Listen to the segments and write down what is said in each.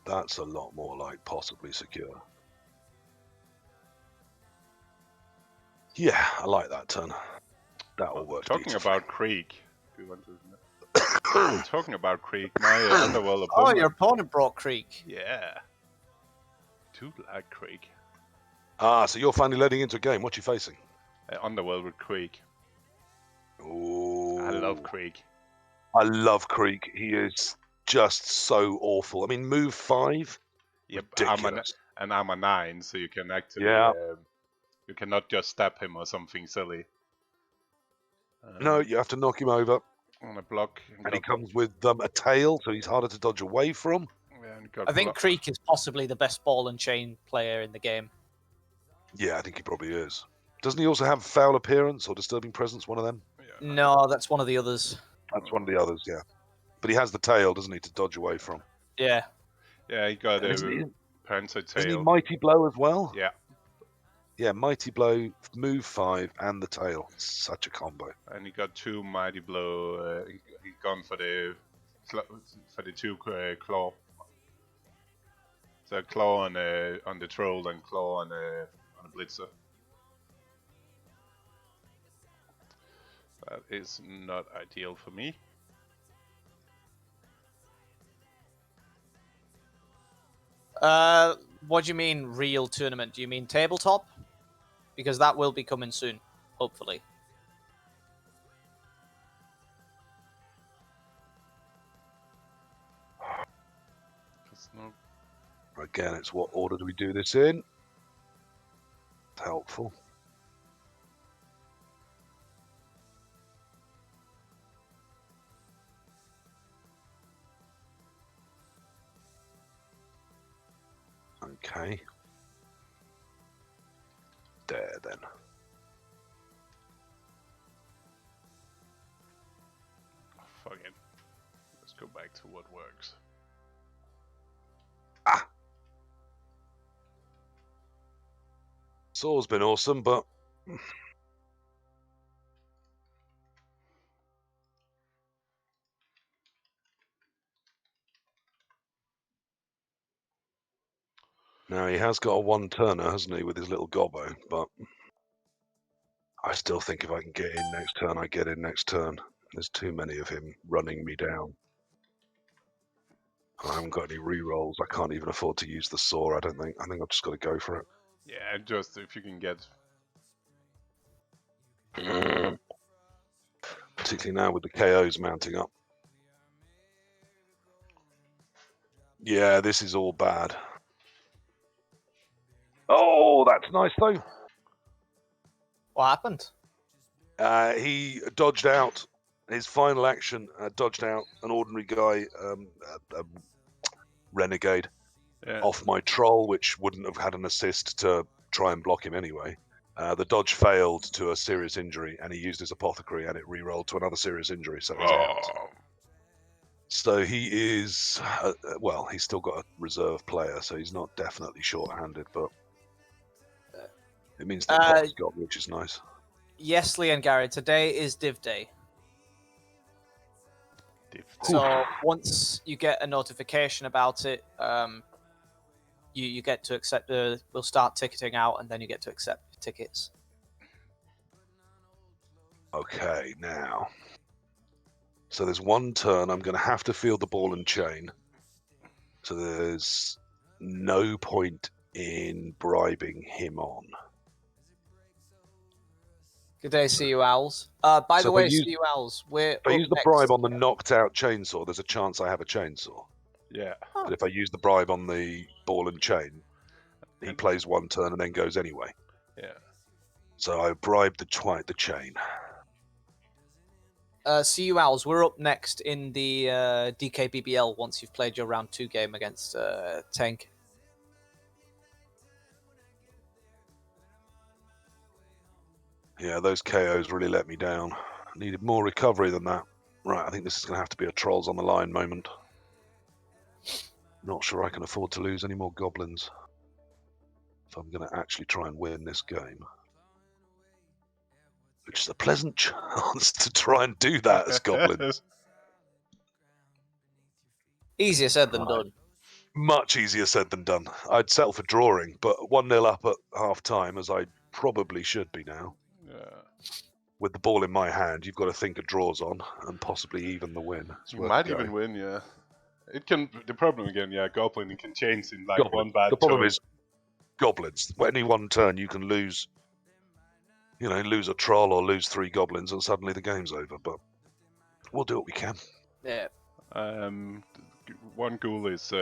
That's a lot more like possibly secure. Yeah, I like that turn. That will work. Talking about Creek. Do you want to... Talking about Creek, my Underworld opponent... Oh, your opponent brought Creek. Yeah. Do like Creek. Ah, so you're finally letting into a game. What you facing? Underworld with Creek. Ooh. I love Creek. I love Creek. He is just so awful. I mean, move 5. Yep, ridiculous. I'm a 9, so you can actually... Yeah. You cannot just stab him or something silly. No, you have to knock him over. On a block. And he comes with a tail, so he's harder to dodge away from. Yeah, I think Creek is possibly the best ball and chain player in the game. Yeah, I think he probably is. Doesn't he also have foul appearance or disturbing presence, one of them? Yeah. No, that's one of the others. That's one of the others, yeah. But he has the tail, doesn't he, to dodge away from? Yeah. Yeah, he got a Panther tail. Isn't he Mighty Blow as well? Yeah. Yeah, Mighty Blow, move 5, and the tail. Such a combo. And he got 2 Mighty Blow. He gone for the 2 claw. So claw on the troll and claw on a blitzer. That is not ideal for me. What do you mean real tournament? Do you mean tabletop? Because that will be coming soon, hopefully. Again, it's what order do we do this in? Helpful. Okay. There then. Fuck it. Let's go back to what works. Ah! Saw's been awesome, but... Now, he has got a one-turner, hasn't he, with his little gobbo, but... I still think if I can get in next turn, I get in next turn. There's too many of him running me down. I haven't got any re-rolls. I can't even afford to use the saw, I don't think. I think I've just got to go for it. Yeah, just if you can get... Particularly now with the KOs mounting up. Yeah, this is all bad. Oh, that's nice though. What happened? He dodged out. His final action dodged out an ordinary guy, a renegade, off my troll, which wouldn't have had an assist to try and block him anyway. The dodge failed to a serious injury, and he used his apothecary, and it re-rolled to another serious injury, so he's out. So he is, well, he's still got a reserve player, so he's not definitely short-handed, but it means the clock's got, which is nice. Yes, Lee and Gary, today is Div Day. So once you get a notification about it, you get to accept. We'll start ticketing out, and then you get to accept tickets. Okay, now. So there's one turn. I'm going to have to field the ball and chain. So there's no point in bribing him on. Good day, see you owls. By the way, see you owls. If I use the bribe on the knocked out chainsaw, there's a chance I have a chainsaw. Yeah. But if I use the bribe on the ball and chain, he plays one turn and then goes anyway. Yeah. So I bribed the chain. See you owls. We're up next in the DKBBL once you've played your round 2 game against Tank. Yeah, those KOs really let me down. I needed more recovery than that. Right, I think this is going to have to be a trolls on the line moment. Not sure I can afford to lose any more goblins if I'm going to actually try and win this game. Which is a pleasant chance to try and do that as goblins. Easier said than done. Much easier said than done. I'd settle for drawing, but 1-0 up at half time, as I probably should be now. Yeah. With the ball in my hand, you've got to think of draws on and possibly even the win. You might even win, yeah. It can. The problem again, yeah, Goblin, it can change in like one bad The problem turn. is goblins. Any one turn, you can lose. Lose a troll or lose 3 goblins, and suddenly the game's over. But we'll do what we can. Yeah. One ghoul is.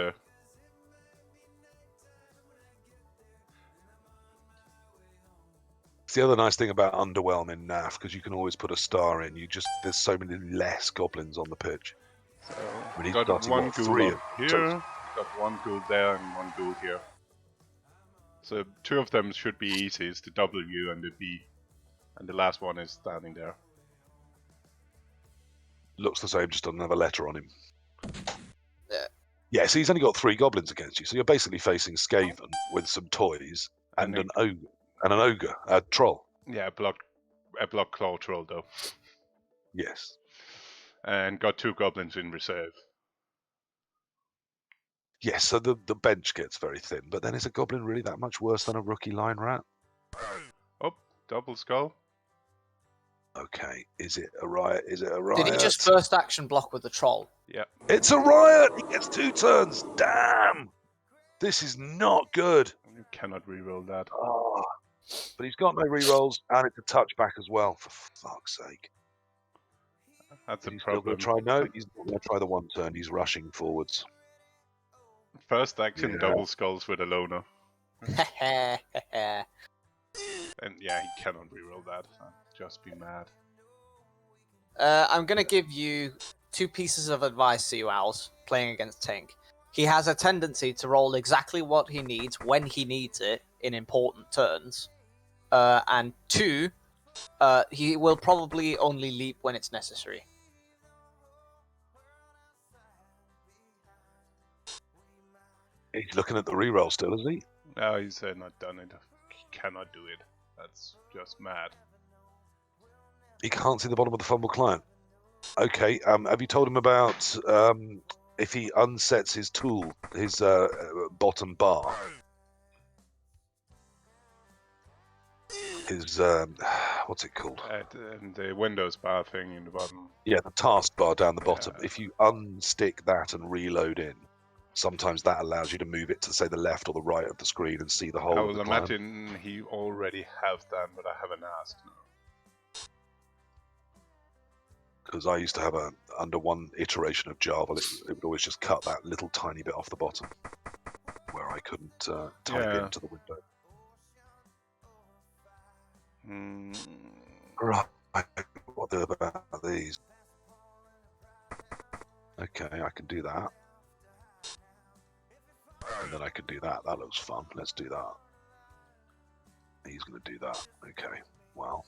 It's the other nice thing about Underwhelm in NAF, because you can always put a star in. There's so many less goblins on the pitch. So When he's got starting, one what, ghoul 3 up here, got one ghoul there, and one ghoul here. So 2 of them should be easy. It's the W and the B, and the last one is standing there. Looks the same, just another letter on him. Yeah. Yeah, so he's only got 3 goblins against you, so you're basically facing Skaven with some toys and an ogre, a troll. Yeah, a block claw troll though. Yes. And got 2 goblins in reserve. Yes, so the bench gets very thin, but then is a goblin really that much worse than a rookie line rat? Oh, double skull. Okay, is it a riot? Is it a riot? Did he just first action block with the troll? Yeah. It's a riot! He gets 2 turns! Damn! This is not good. You cannot reroll that. Oh. But he's got no rerolls, and it's a touchback as well, for fuck's sake. That's a He's still problem. going to try? No, he's not going to try the 1 turn. He's rushing forwards. First action, Yeah. double skulls with a loner. And yeah, he cannot reroll that. I'd just be mad. I'm going to give you 2 pieces of advice to you, Owls, playing against Tank. He has a tendency to roll exactly what he needs when he needs it in important turns. And 2, he will probably only leap when it's necessary. He's looking at the reroll still, isn't he? No, he's not done it. He cannot do it. That's just mad. He can't see the bottom of the FUMBBL client. Okay, have you told him about if he unsets his tool, his bottom bar? His, what's it called? And the Windows bar thing in the bottom. Yeah, the task bar down the bottom. Yeah. If you unstick that and reload in, sometimes that allows you to move it to, say, the left or the right of the screen and see the whole I of will the client. imagine he already have that, but I haven't asked. No. Because I used to have under one iteration of Java, it would always just cut that little tiny bit off the bottom where I couldn't type into the window. Right, what do about these? Okay, I can do that. And then I can do that. That looks fun. Let's do that. He's going to do that. Okay, well.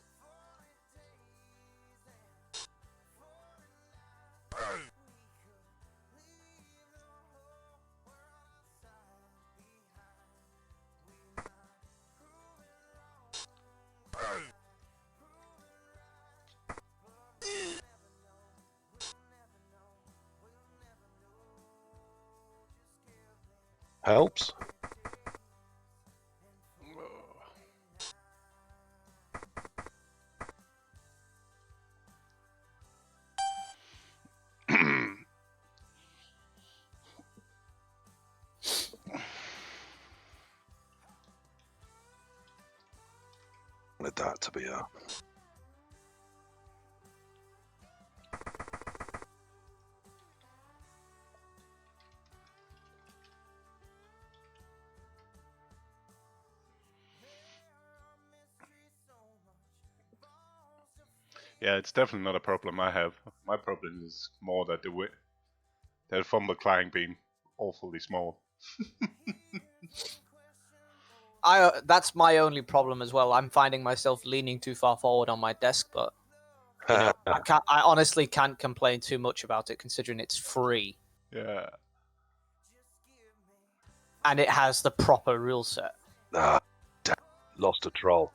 Helps. Wanted that to be a... Yeah, it's definitely not a problem I have. My problem is more that the FUMBBL client being awfully small. That's my only problem as well. I'm finding myself leaning too far forward on my desk, but I honestly can't complain too much about it considering it's free. Yeah. And it has the proper rule set. Ah, damn. Lost a troll.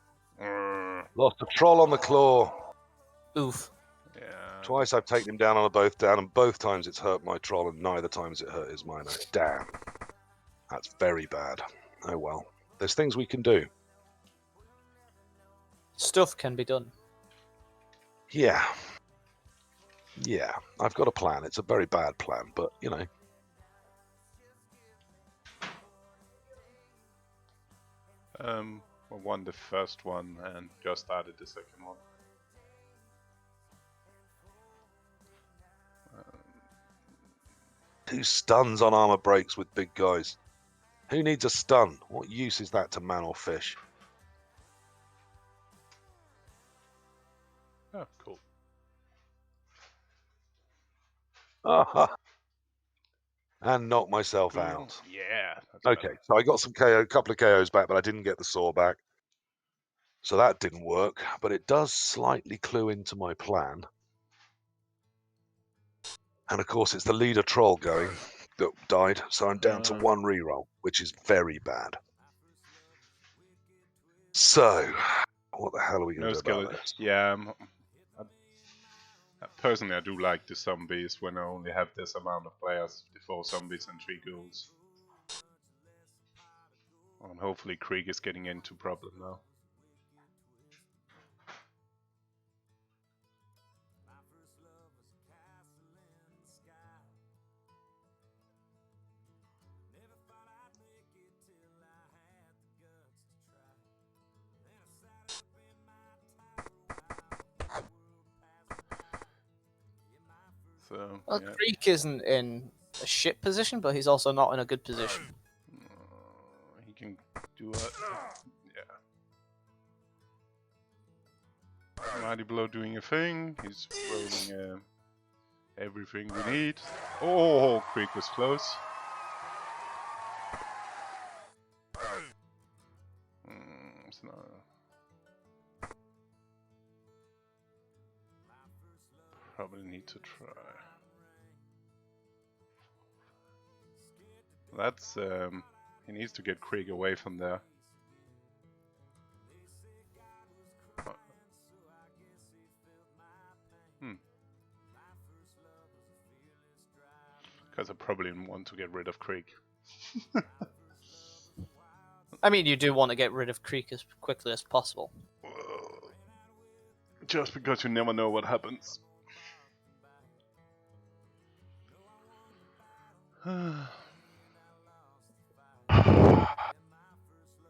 Lost a troll on the claw. Oof. Yeah. Twice I've taken him down on a both down, and both times it's hurt my troll, and neither times it hurt his minor. Damn. That's very bad. Oh well. There's things we can do. Stuff can be done. Yeah. Yeah. I've got a plan. It's a very bad plan, but, you know. I won the first one and just started the second one. Who stuns on armor breaks with big guys? Who needs a stun? What use is that to man or fish? Oh, cool. And knock myself out. Yeah. That's Okay, better. so I got some KO, a couple of KOs back, but I didn't get the saw back. So that didn't work, but it does slightly clue into my plan. And of course, it's the leader troll going that died, so I'm down to 1 reroll, which is very bad. So, what the hell are we going to do about this? Yeah, personally, I do like the zombies when I only have this amount of players, the 4 zombies and 3 ghouls. And hopefully Krieg is getting into problem now. So, Well, yeah. Creek isn't in a shit position, but he's also not in a good position. He can do it. Yeah. Mighty Blow doing a thing. He's rolling everything we need. Oh, Krieg was close. It's not... Probably need to try. That's he needs to get Krieg away from there. Because I probably want to get rid of Krieg. I mean, you do want to get rid of Creek as quickly as possible. Just because you never know what happens.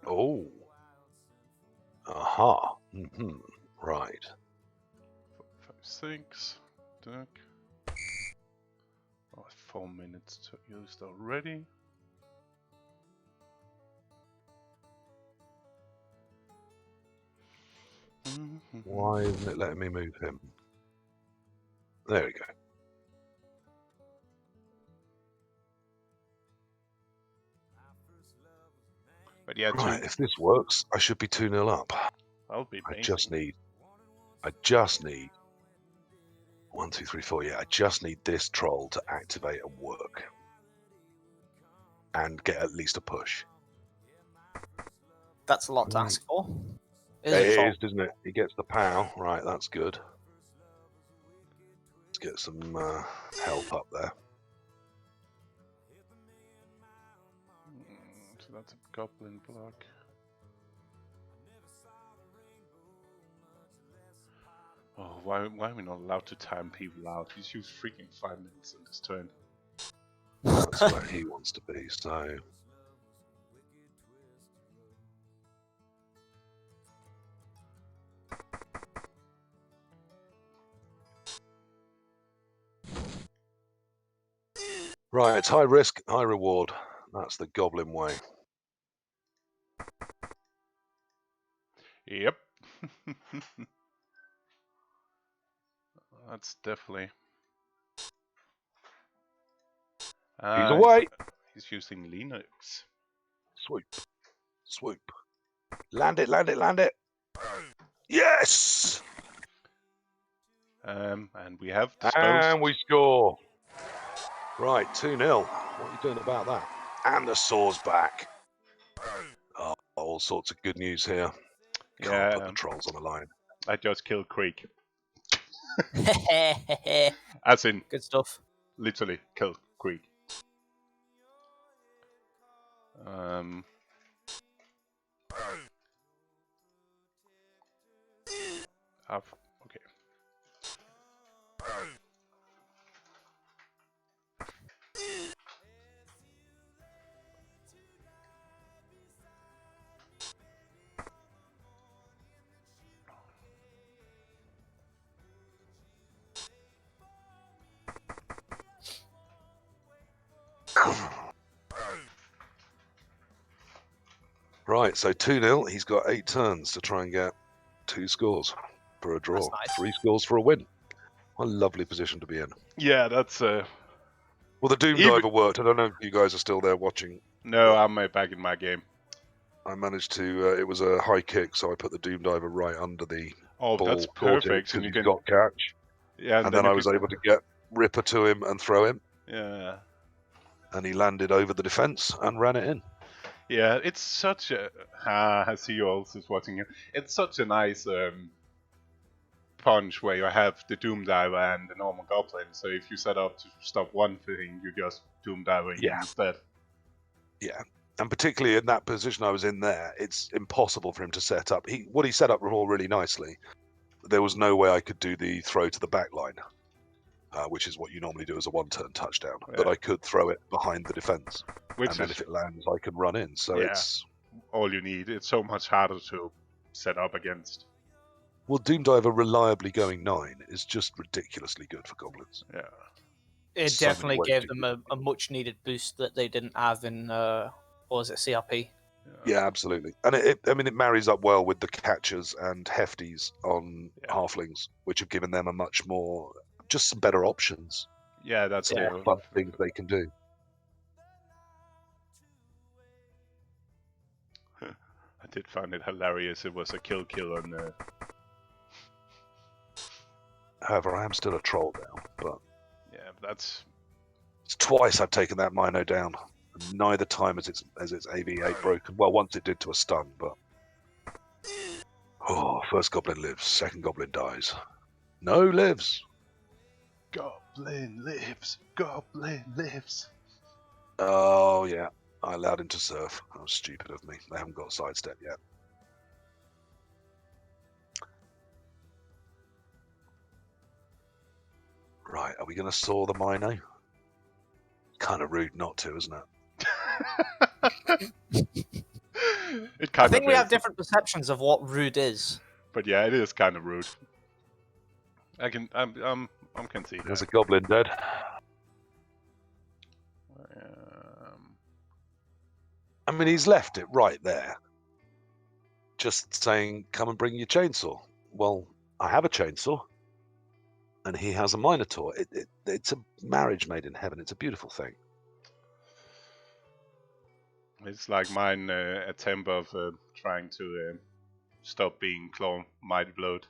Oh. Aha. Right. 5, 6. Duck. Oh, 4 minutes used already. Why isn't it letting me move him? There we go. But yeah, right, if this works, I should be 2-0 up. That'll be amazing. I just need 1, 2, 3, 4. Yeah, I just need this troll to activate and work. And get at least a push. That's a lot to ask for. It is, isn't it? He gets the POW. Right, that's good. Let's get some help up there. So that's a goblin block. Oh, why are we not allowed to time people out? He's used freaking 5 minutes in this turn. That's where he wants to be, so... Right, it's high risk, high reward. That's the goblin way. Yep. That's definitely... He's away! He's using Linux. Swoop. Swoop. Land it, land it, land it! Yes! And we have disposed... And we score! Right, 2-0. What are you doing about that? And the saw's back. Oh, all sorts of good news here. Can't put the trolls on the line. I just killed Krieg. As in... Good stuff. Literally killed Krieg. Okay. Right, so 2-0. He's got 8 turns to try and get 2 scores for a draw. That's nice. 3 scores for a win. What a lovely position to be in. Yeah, that's Well, the Doom Diver worked. I don't know if you guys are still there watching. No, I'm back in my game. I managed to. It was a high kick, so I put the Doom Diver right under the Oh, ball. that's perfect. Because he's got catch. Yeah, and then I was able to get Ripper to him and throw him. Yeah. And he landed over the defense and ran it in. Yeah, it's such a. I see you also watching it. It's such a nice punch where you have the Doom Diver and the normal Goblin. So if you set up to stop one thing, you just Doom Diver instead. Yeah. And particularly in that position I was in there, it's impossible for him to set up. What he set up all really nicely. There was no way I could do the throw to the back line, which is what you normally do as a one-turn touchdown. Yeah. But I could throw it behind the defense. And then if it lands, I can run in. So it's all you need. It's so much harder to set up against. Well, Doom Diver reliably going 9 is just ridiculously good for goblins. Yeah. It definitely gave them a much-needed boost that they didn't have in, what was it, CRP? Yeah, absolutely. And it marries up well with the catchers and hefties on halflings, which have given them a much more, just some better options. Yeah, that's some more fun things they can do. I did find it hilarious. It was a kill on the. However, I am still a troll now, but yeah, it's twice I've taken that Mino down. And neither time as its AV8 broken. Well, once it did to a stun, but first goblin lives, second goblin dies. No lives. Goblin lives. Goblin lives. Oh yeah, I allowed him to surf. That was stupid of me. They haven't got sidestep yet. Right, are we going to saw the Mino? Kind of rude not to, isn't it? I think we have different perceptions of what rude is. But yeah, it is kind of rude. I'm conceding. There's a goblin dead. I mean, he's left it right there. Just saying, come and bring your chainsaw. Well, I have a chainsaw. And he has a Minotaur. It's a marriage made in heaven. It's a beautiful thing. It's like mine attempt of trying to stop being Claw Mighty Blood.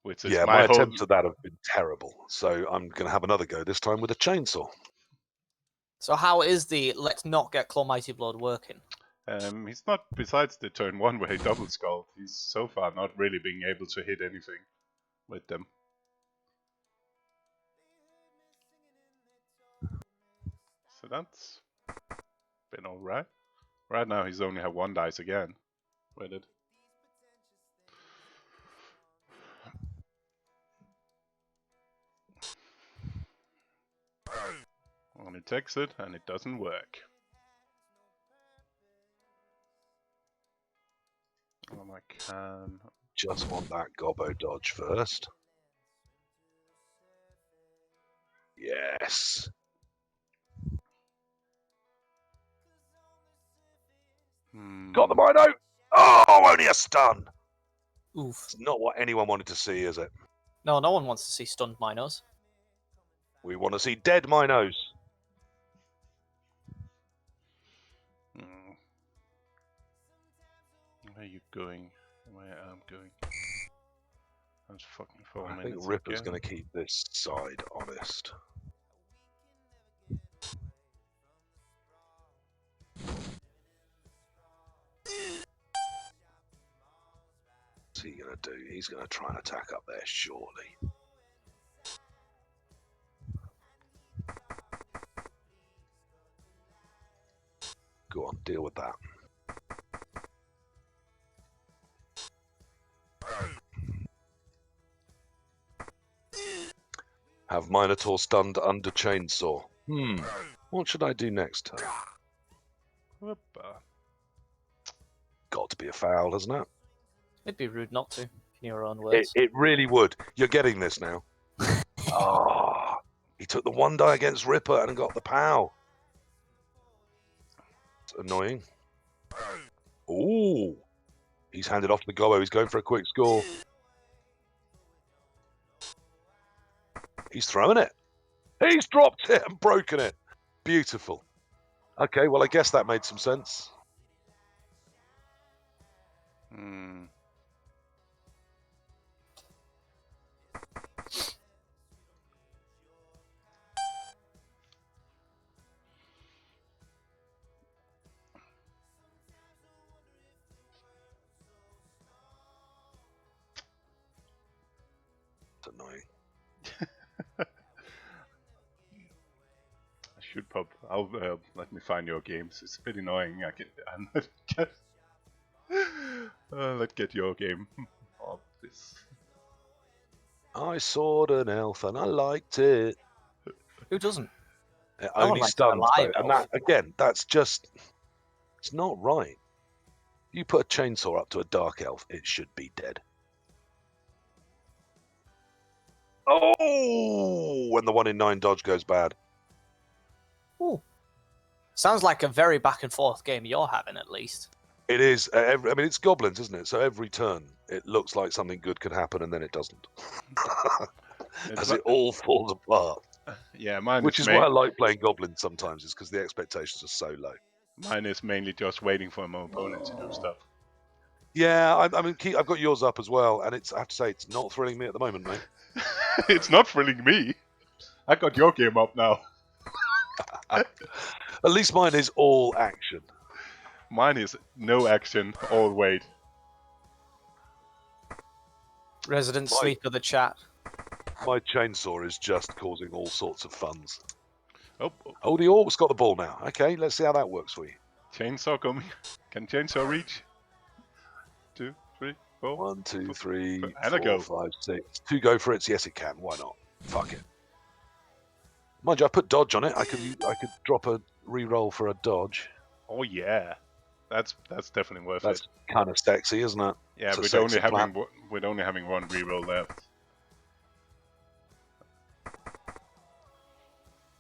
Which is my attempts at that have been terrible. So I'm going to have another go, this time with a chainsaw. So how is the let's not get Claw Mighty Blood working? He's not, besides the turn 1 where he double skulled, he's so far not really being able to hit anything with them. So that's been alright. Right now he's only have 1 dice again with it. And it takes it and it doesn't work. I can just want that gobbo dodge first. Yes. Got the Mino. Oh, only a stun. Oof. It's not what anyone wanted to see, is it? No, no one wants to see stunned Minos. We want to see dead Minos. Where are you going? Where I'm going? That's fucking 4 minutes. I think Ripper's going to keep this side honest. What's he going to do? He's going to try and attack up there, surely. deal with that. Have Minotaur stunned under chainsaw. What should I do next turn? Got to be a foul, hasn't it? It'd be rude not to, in your own words. It really would. You're getting this now. Oh, he took the 1 die against Ripper and got the POW. It's annoying. Ooh. He's handed off to the Gobbo. He's going for a quick score. He's throwing it. He's dropped it and broken it. Beautiful. Okay, well, I guess that made some sense. It's annoying. I'll let me find your games. It's a bit annoying. Let's get your game of this. I sawed an elf and I liked it. Who doesn't? It No one only likes stuns, an alive though. And that, again, that's just... It's not right. You put a chainsaw up to a dark elf, it should be dead. Oh! When the 1 in 9 dodge goes bad. Ooh. Sounds like a very back and forth game you're having, at least. It is. I mean, it's goblins, isn't it? So every turn, it looks like something good could happen, and then it doesn't. As it all falls apart. Yeah, mine Which is why I like playing goblins sometimes, is because the expectations are so low. Mine is mainly just waiting for my opponent to do stuff. Yeah, I mean, I've got yours up as well, and I have to say, it's not thrilling me at the moment, mate. It's not thrilling me. I got your game up now. At least mine is all action. Mine is no action, all wait. Resident sleep of the chat. My chainsaw is just causing all sorts of funs. Oh, Oh, the orc's got the ball now. Okay, let's see how that works for you. Chainsaw coming. Can chainsaw reach? 2, 3, 4. 1, 2, 3, and a go. 4, 5, 6. 2 go for it. Yes, it can. Why not? Fuck it. Mind you, I put dodge on it. I could drop a re-roll for a dodge. Oh yeah, that's definitely worth it. That's kind of sexy, isn't it? Yeah, with only having one re-roll left.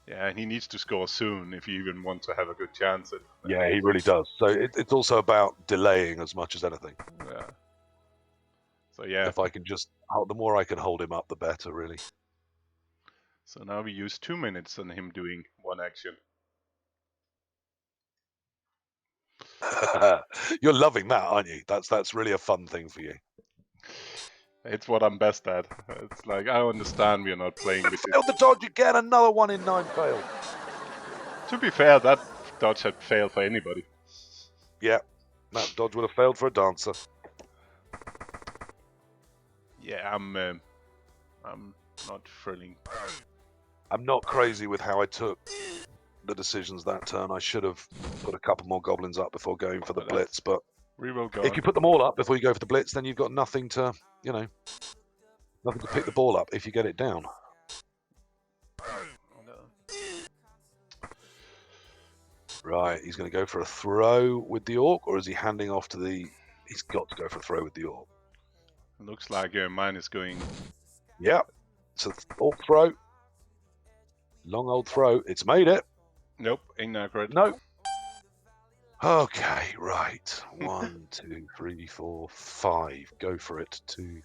Yeah, and he needs to score soon if you even want to have a good chance at. Yeah, he really does. So it's also about delaying as much as anything. Yeah. So yeah. If I can just, the more I can hold him up, the better, really. So now we use 2 minutes on him doing one action. You're loving that, aren't you? That's really a fun thing for you. It's what I'm best at. It's like, I understand we're not playing with Failed the dodge again, another 1 in 9 failed. To be fair, that dodge had failed for anybody. Yeah, that dodge would have failed for a dancer. Yeah, I'm not thrilling. I'm not crazy with how I took the decisions that turn. I should have put a couple more goblins up before going for the blitz, but if you put them all up before you go for the blitz, then you've got nothing to, nothing to pick the ball up if you get it down. Right, he's going to go for a throw with the orc, or is he handing off to the... He's got to go for a throw with the orc. Looks like mine is going... Yep, so orc throw. Long old throw. It's made it. Nope, ain't that great. Nope. Okay, right. 1, 2, 3, 4, 5. Go for it to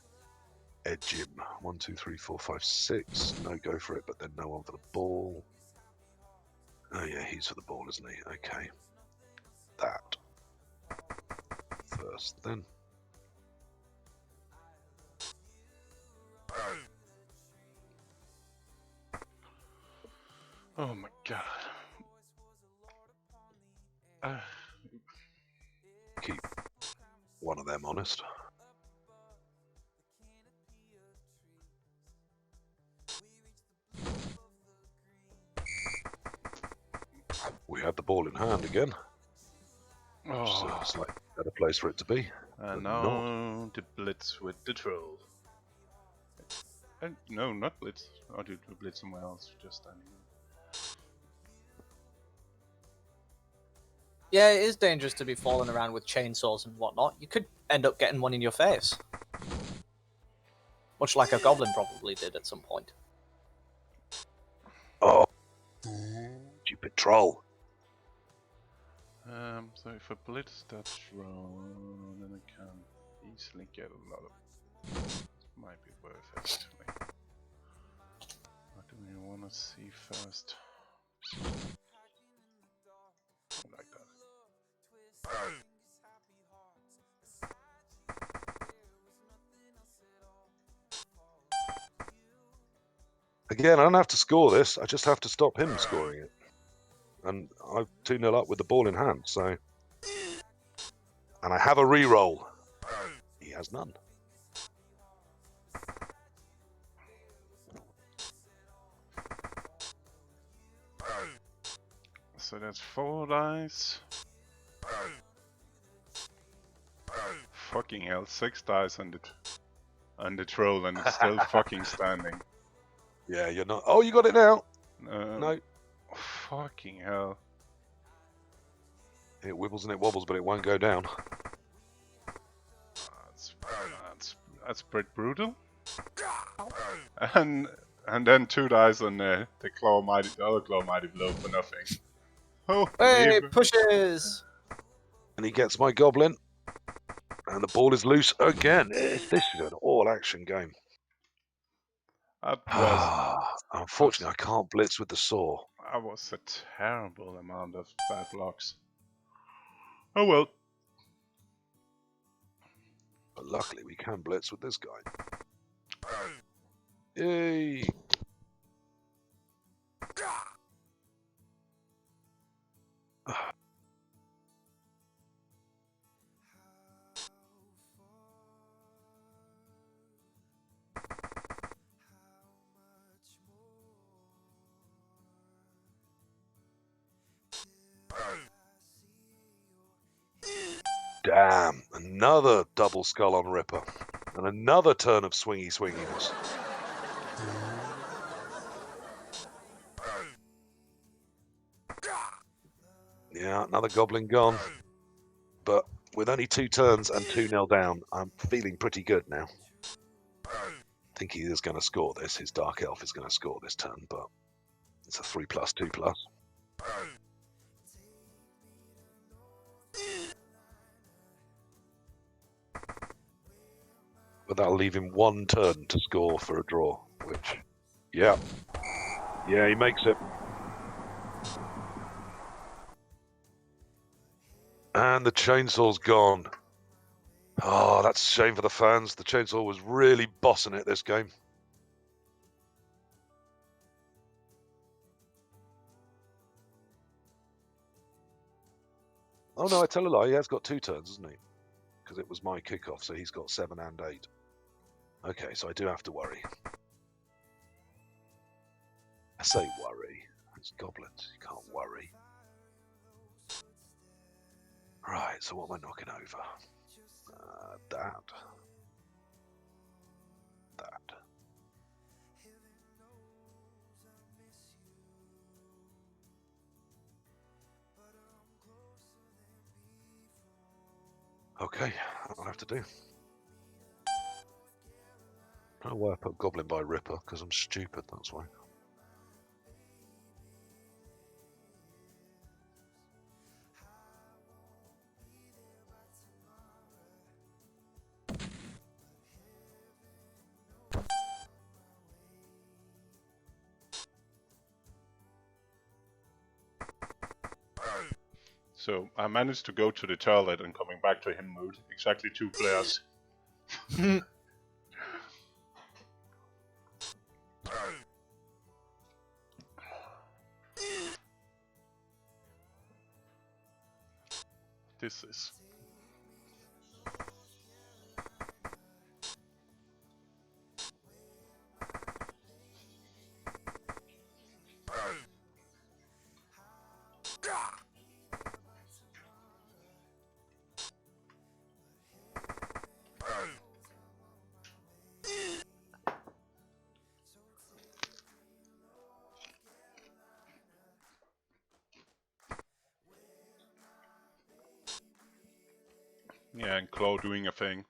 edge him. 1, 2, 3, 4, 5, 6. No, go for it, but then no one for the ball. Oh yeah, he's for the ball, isn't he? Okay. That. First, then. Oh my god. Keep one of them honest. We had the ball in hand again. Oh. Seems like a better place for it to be. And But now the blitz with the troll. No, not blitz. I'll do the blitz somewhere else. Just standing there. Yeah, it is dangerous to be falling around with chainsaws and whatnot. You could end up getting one in your face. Much like a goblin probably did at some point. Oh, stupid troll. So if I blitz that troll, then I can easily get a lot of... Might be worth it, actually. What do we want to see first? Like that. Again, I don't have to score this. I just have to stop him scoring it. And I'm 2-0 up with the ball in hand, so... And I have a re-roll. He has none. So that's 4 dice. Fucking hell, 6 dice on the troll and it's still fucking standing. Yeah, you're not... Oh, you got it now! No. Fucking hell. It wibbles and it wobbles, but it won't go down. That's pretty brutal. And then 2 dice on the other claw mighty blow for nothing. Oh, Hey, pushes! And he gets my goblin. And the ball is loose again. This is an all-action game. That was... Unfortunately, I can't blitz with the saw. That was a terrible amount of bad blocks. Oh well. But luckily, we can blitz with this guy. Yay! Damn, another double skull on Ripper. And another turn of swinginess. Yeah, another goblin gone. But with only 2 turns and 2-0 down, I'm feeling pretty good now. I think he is going to score this. His Dark Elf is going to score this turn, but it's a 3+, 2+. But that'll leave him 1 turn to score for a draw, which, yeah, he makes it. And the chainsaw's gone. Oh, that's a shame for the fans. The chainsaw was really bossing it this game. Oh no, I tell a lie. He has got 2 turns, hasn't he? Because it was my kickoff, so he's got 7 and 8. Okay, so I do have to worry. I say worry. It's goblins. You can't worry. Right, so what am I knocking over? That. Okay, I'll have to do. I don't know why I put Goblin by Ripper, because I'm stupid, that's why. So I managed to go to the toilet and coming back to him mood. Exactly 2 players. This is... Yeah, and Claw doing a thing.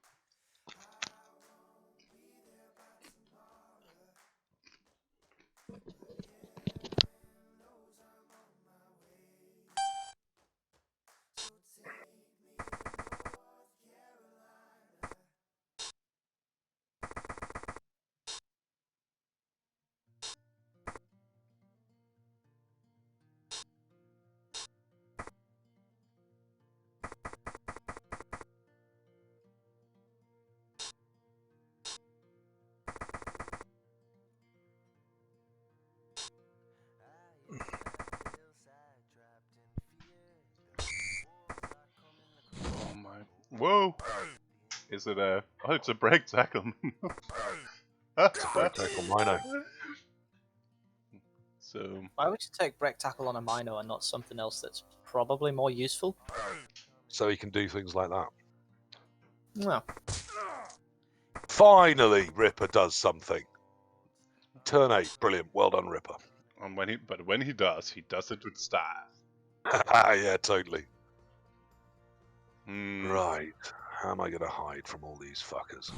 Oh my! Whoa! Is it a? Oh, it's a break tackle. It's a break tackle Mino. So. Why would you take break tackle on a Mino and not something else that's probably more useful? So he can do things like that. No. Finally, Ripper does something. Turn 8, brilliant. Well done, Ripper. And when he does it with style. Yeah, totally. Hmm. Right. How am I going to hide from all these fuckers?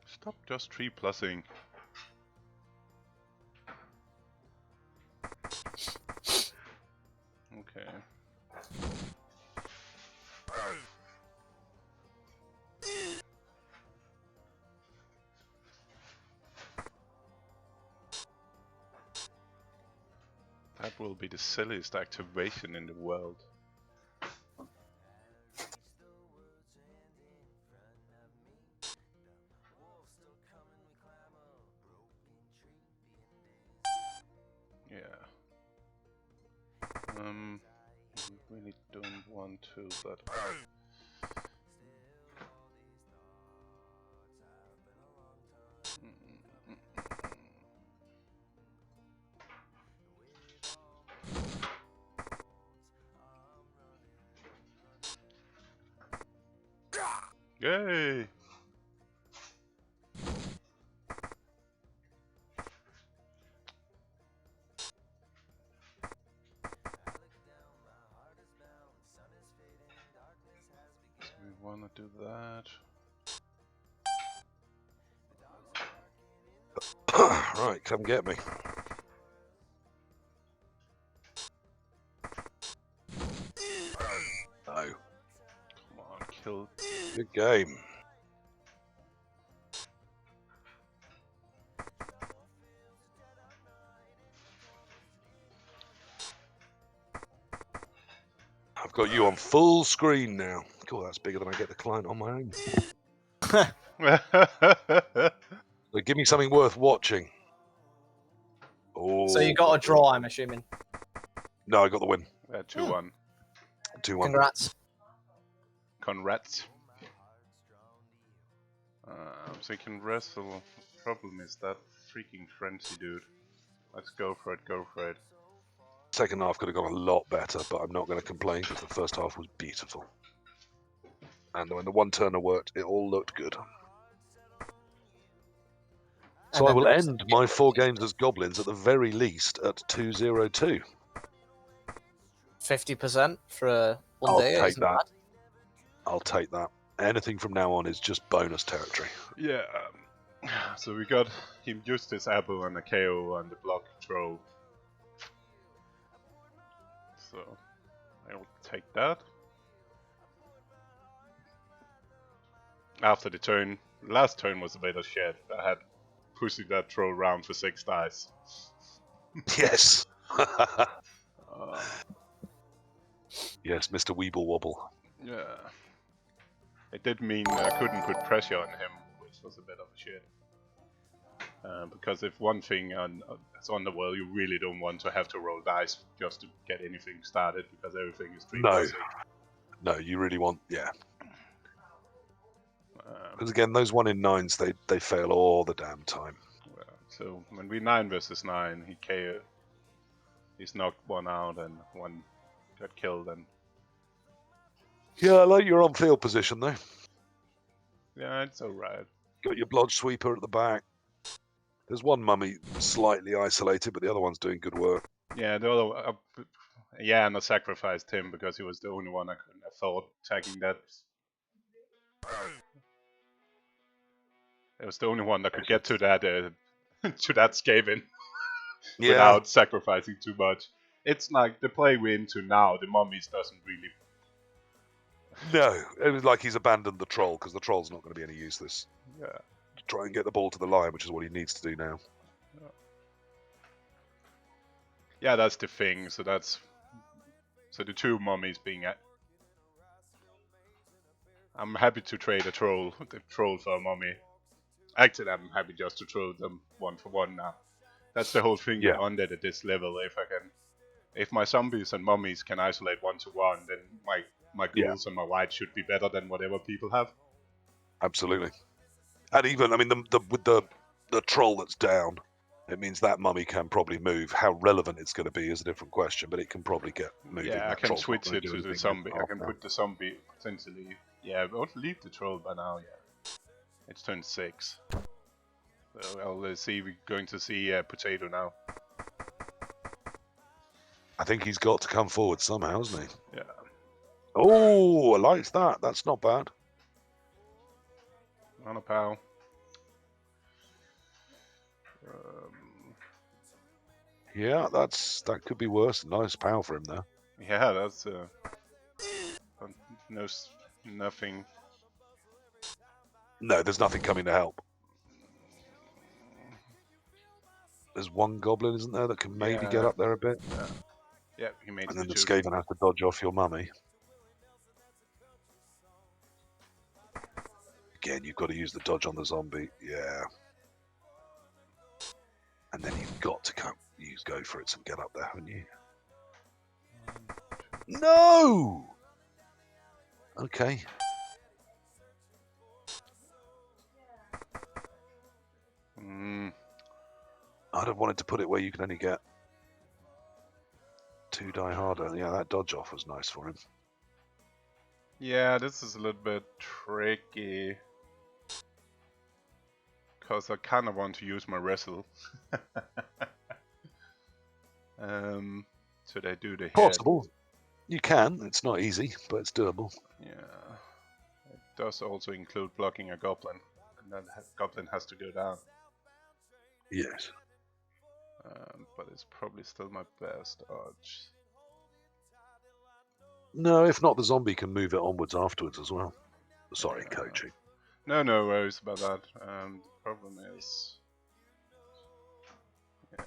Stop just 3+ing. Okay. That will be the silliest activation in the world. Yeah. We really don't want to, but... Yay! So we wanna do that. Right, come get me. No. Come on, kill. Good game. I've got you on full screen now. Cool, that's bigger than I get the client on my own. So give me something worth watching. Oh, So you got a draw, I'm assuming. No, I got the win. 2-1. 2-1. Congrats. Congrats. So you can wrestle. The problem is that freaking frenzy dude. Let's go for it, go for it. Second half could have gone a lot better, but I'm not going to complain because the first half was beautiful. And when the one-turner worked, it all looked good. So I will end my 4 games as goblins at the very least at 2-0-2. 50% for one I'll day. take Isn't that. bad. I'll take that. Anything from now on is just bonus territory. Yeah. So we got him used his apple and a KO on the block throw. So I'll take that. After the turn, last turn was a bit of shit. I had pushing that throw around for 6 dice. Yes. Yes, Mr. Weeble Wobble. Yeah. It did mean I couldn't put pressure on him, which was a bit of a shit. Because if one thing on Underworld, you really don't want to have to roll dice just to get anything started, because everything is 3+. No, you really want, yeah. Because again, those 1 in 9s, they fail all the damn time. So when we 9 versus 9, he KO'd. He's knocked 1 out and 1 got killed. And yeah, I like your on-field position though. yeah, it's alright. Got your Blood Sweeper at the back. There's one mummy slightly isolated, but the other one's doing good work. Yeah, the other Yeah, and I sacrificed him because he was the only one I couldn't afford tagging that. It was the only one that could get to that to that Skaven Yeah. without sacrificing too much. It's like the play we're into now. The mummies doesn't really. No, it was like he's abandoned the troll because the troll's not going to be any use this. Yeah. Try and get the ball to the line, which is what he needs to do now. Yeah, that's the thing. So the two mummies being at. I'm happy to trade the troll for a mummy. Actually, I'm happy just to throw them 1 for 1 now. That's the whole thing with Undead at this level. If my zombies and mummies can isolate 1-to-1, then my ghouls and my whites should be better than whatever people have. Absolutely. And even, I mean, with the troll that's down, it means that mummy can probably move. How relevant it's going to be is a different question, but it can probably get moving. Yeah, I can switch it to the zombie. I can put the zombie potentially. Yeah, I'll leave the troll by now. Yeah, it's turn 6. So I'll see. We're going to see Potato now. I think he's got to come forward somehow, hasn't he? Yeah. Oh, I like that. That's not bad. On a pal. Yeah, that could be worse. Nice power for him there. Yeah, that's nothing. No, there's nothing coming to help. There's one goblin, isn't there, that can maybe get up there a bit? Yeah, he made. And then the Skaven has to dodge off your mummy. Again, you've got to use the dodge on the zombie. Yeah. And then you've got to go for it and get up there, haven't you? No! Okay. I'd have wanted to put it where you can only get 2 die harder. Yeah, that dodge off was nice for him. Yeah, this is a little bit tricky. Because I kind of want to use my wrestle. Should I do the head? Possible. You can. It's not easy, but it's doable. Yeah. It does also include blocking a goblin. And that goblin has to go down. Yes. But it's probably still my best odds. No, if not, the zombie can move it onwards afterwards as well. Sorry, coaching. No worries about that. The problem is... Yeah.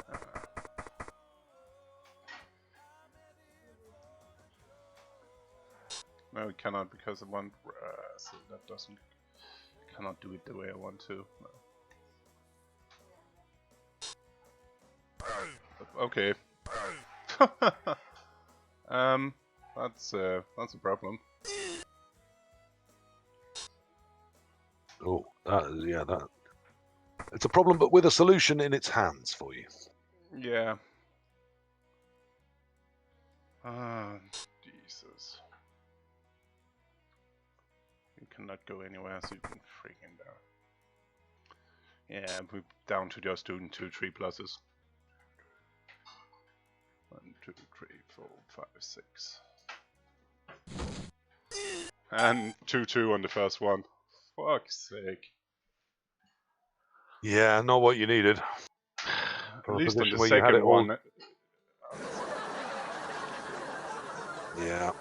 No, we cannot because I want... so that doesn't... I cannot do it the way I want to. No. Okay. That's a problem. Oh, that. It's a problem, but with a solution in its hands for you. Yeah. Jesus. You cannot go anywhere, so you can freaking down. Yeah, we're down to just doing 2 3+s. 1, 2, 3, 4, 5, 6. And 2 on the first one. Fuck's sake. Yeah, not what you needed. At least on the second one. Yeah,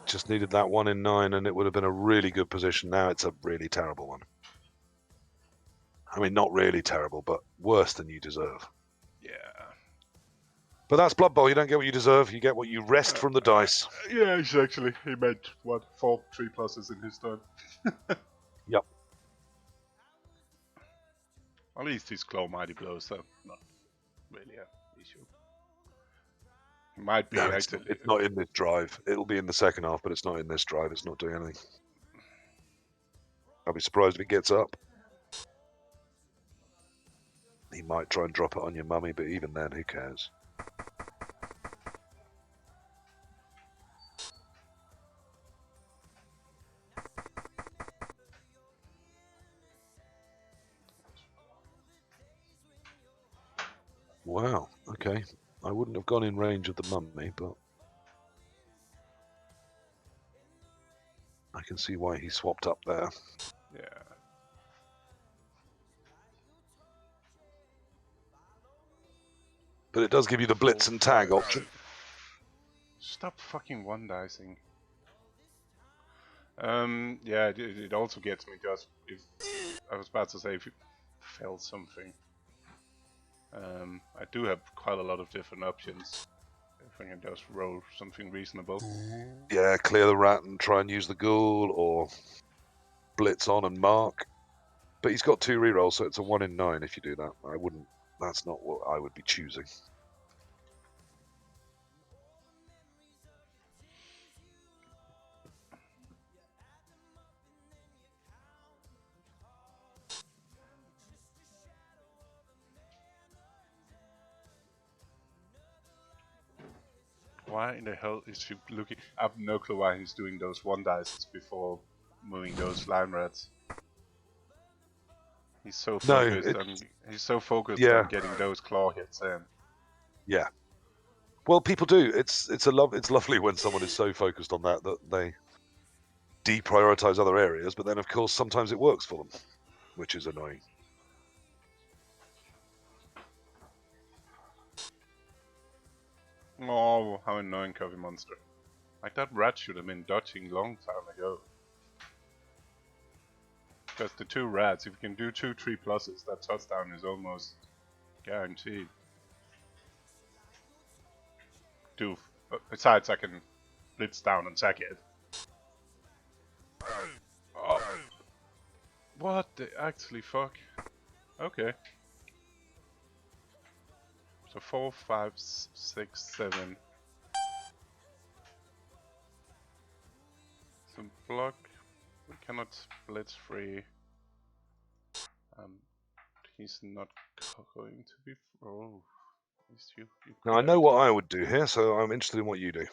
just needed that 1 in 9 and it would have been a really good position. Now it's a really terrible one. I mean, not really terrible, but worse than you deserve. Yeah. But that's Blood Bowl. You don't get what you deserve. You get what you wrest from the dice. Yeah, exactly. He made, 4 3+s in his turn. Yep. At least his claw mighty blows, so not really an issue. It might be. No, it's not in this drive. It'll be in the second half, but it's not in this drive. It's not doing anything. I'll be surprised if it gets up. He might try and drop it on your mummy, but even then, who cares? Wow, okay. I wouldn't have gone in range of the mummy, but can see why he swapped up there. Yeah. But it does give you the blitz and tag option. Stop fucking one-dicing. Yeah, it also gets me just if I was about to say if you failed something. I do have quite a lot of different options. If I can just roll something reasonable. Yeah, clear the rat and try and use the ghoul, or blitz on and mark. But he's got 2 rerolls, so it's a 1 in 9 if you do that. I wouldn't. That's not what I would be choosing. Why in the hell is he looking? I have no clue why he's doing those one dices before moving those slime rats. He's so focused on on getting those claw hits in. Yeah. Well, people do. It's lovely when someone is so focused on that they deprioritize other areas, but then of course sometimes it works for them, which is annoying. Oh, how annoying, Coffee Monster. Like that rat should have been dodging long time ago. Because the 2 rats, if you can do 2 3+s, that touchdown is almost guaranteed. Besides, I can blitz down and sack it. Oh. What the actually fuck? Okay. So 4, 5, 6, 7. Some block. We cannot blitz free. He's not going to be. Oh, you Now I know what I would do here, so I'm interested in what you do.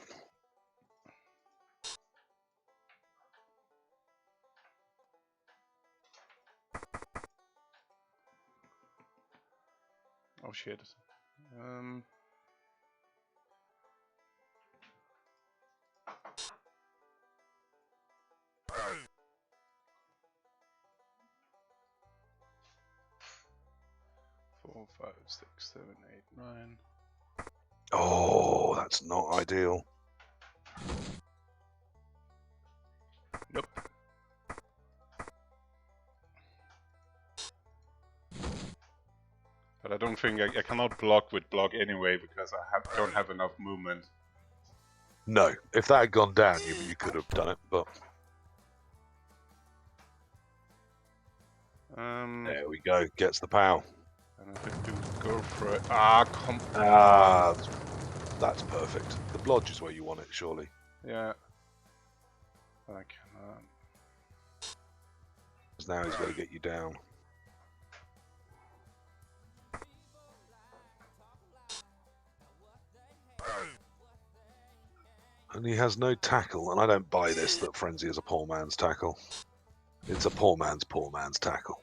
Oh shit. 4, 5, 6, 7, 8, 9. Oh, that's not ideal. Nope. But I don't think I cannot block with block anyway because I don't have enough movement. No, if that had gone down, you could have done it, but there we go. Gets the POW. And if I do go for it, come on. That's perfect. The blodge is where you want it, surely. Yeah. But I cannot. Because now he's got to get you down. And he has no tackle, and I don't buy this that Frenzy is a poor man's tackle. It's a poor man's tackle.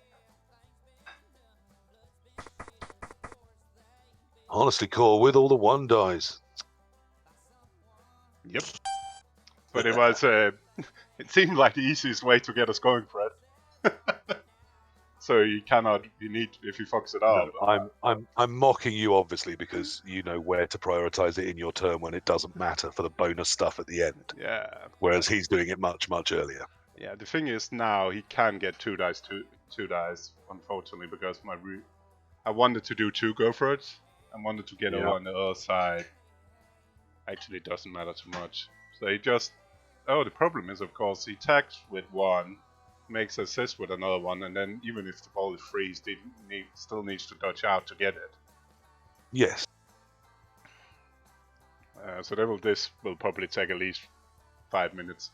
Honestly, Core, with all the 1 dies. Yep. But it was, it seemed like the easiest way to get us going, Fred. So you need, if you fucks it up. No, I'm mocking you, obviously, because you know where to prioritize it in your turn when it doesn't matter for the bonus stuff at the end. Yeah. Whereas he's doing it much, much earlier. Yeah, the thing is now he can get 2 dice, unfortunately, because I wanted to do 2 go for it. I wanted to get over on the other side. Actually, it doesn't matter too much. So he just... Oh, the problem is, of course, he tags with 1, makes assist with another 1, and then even if the ball is free, he still needs to dodge out to get it. Yes. So this will probably take at least 5 minutes.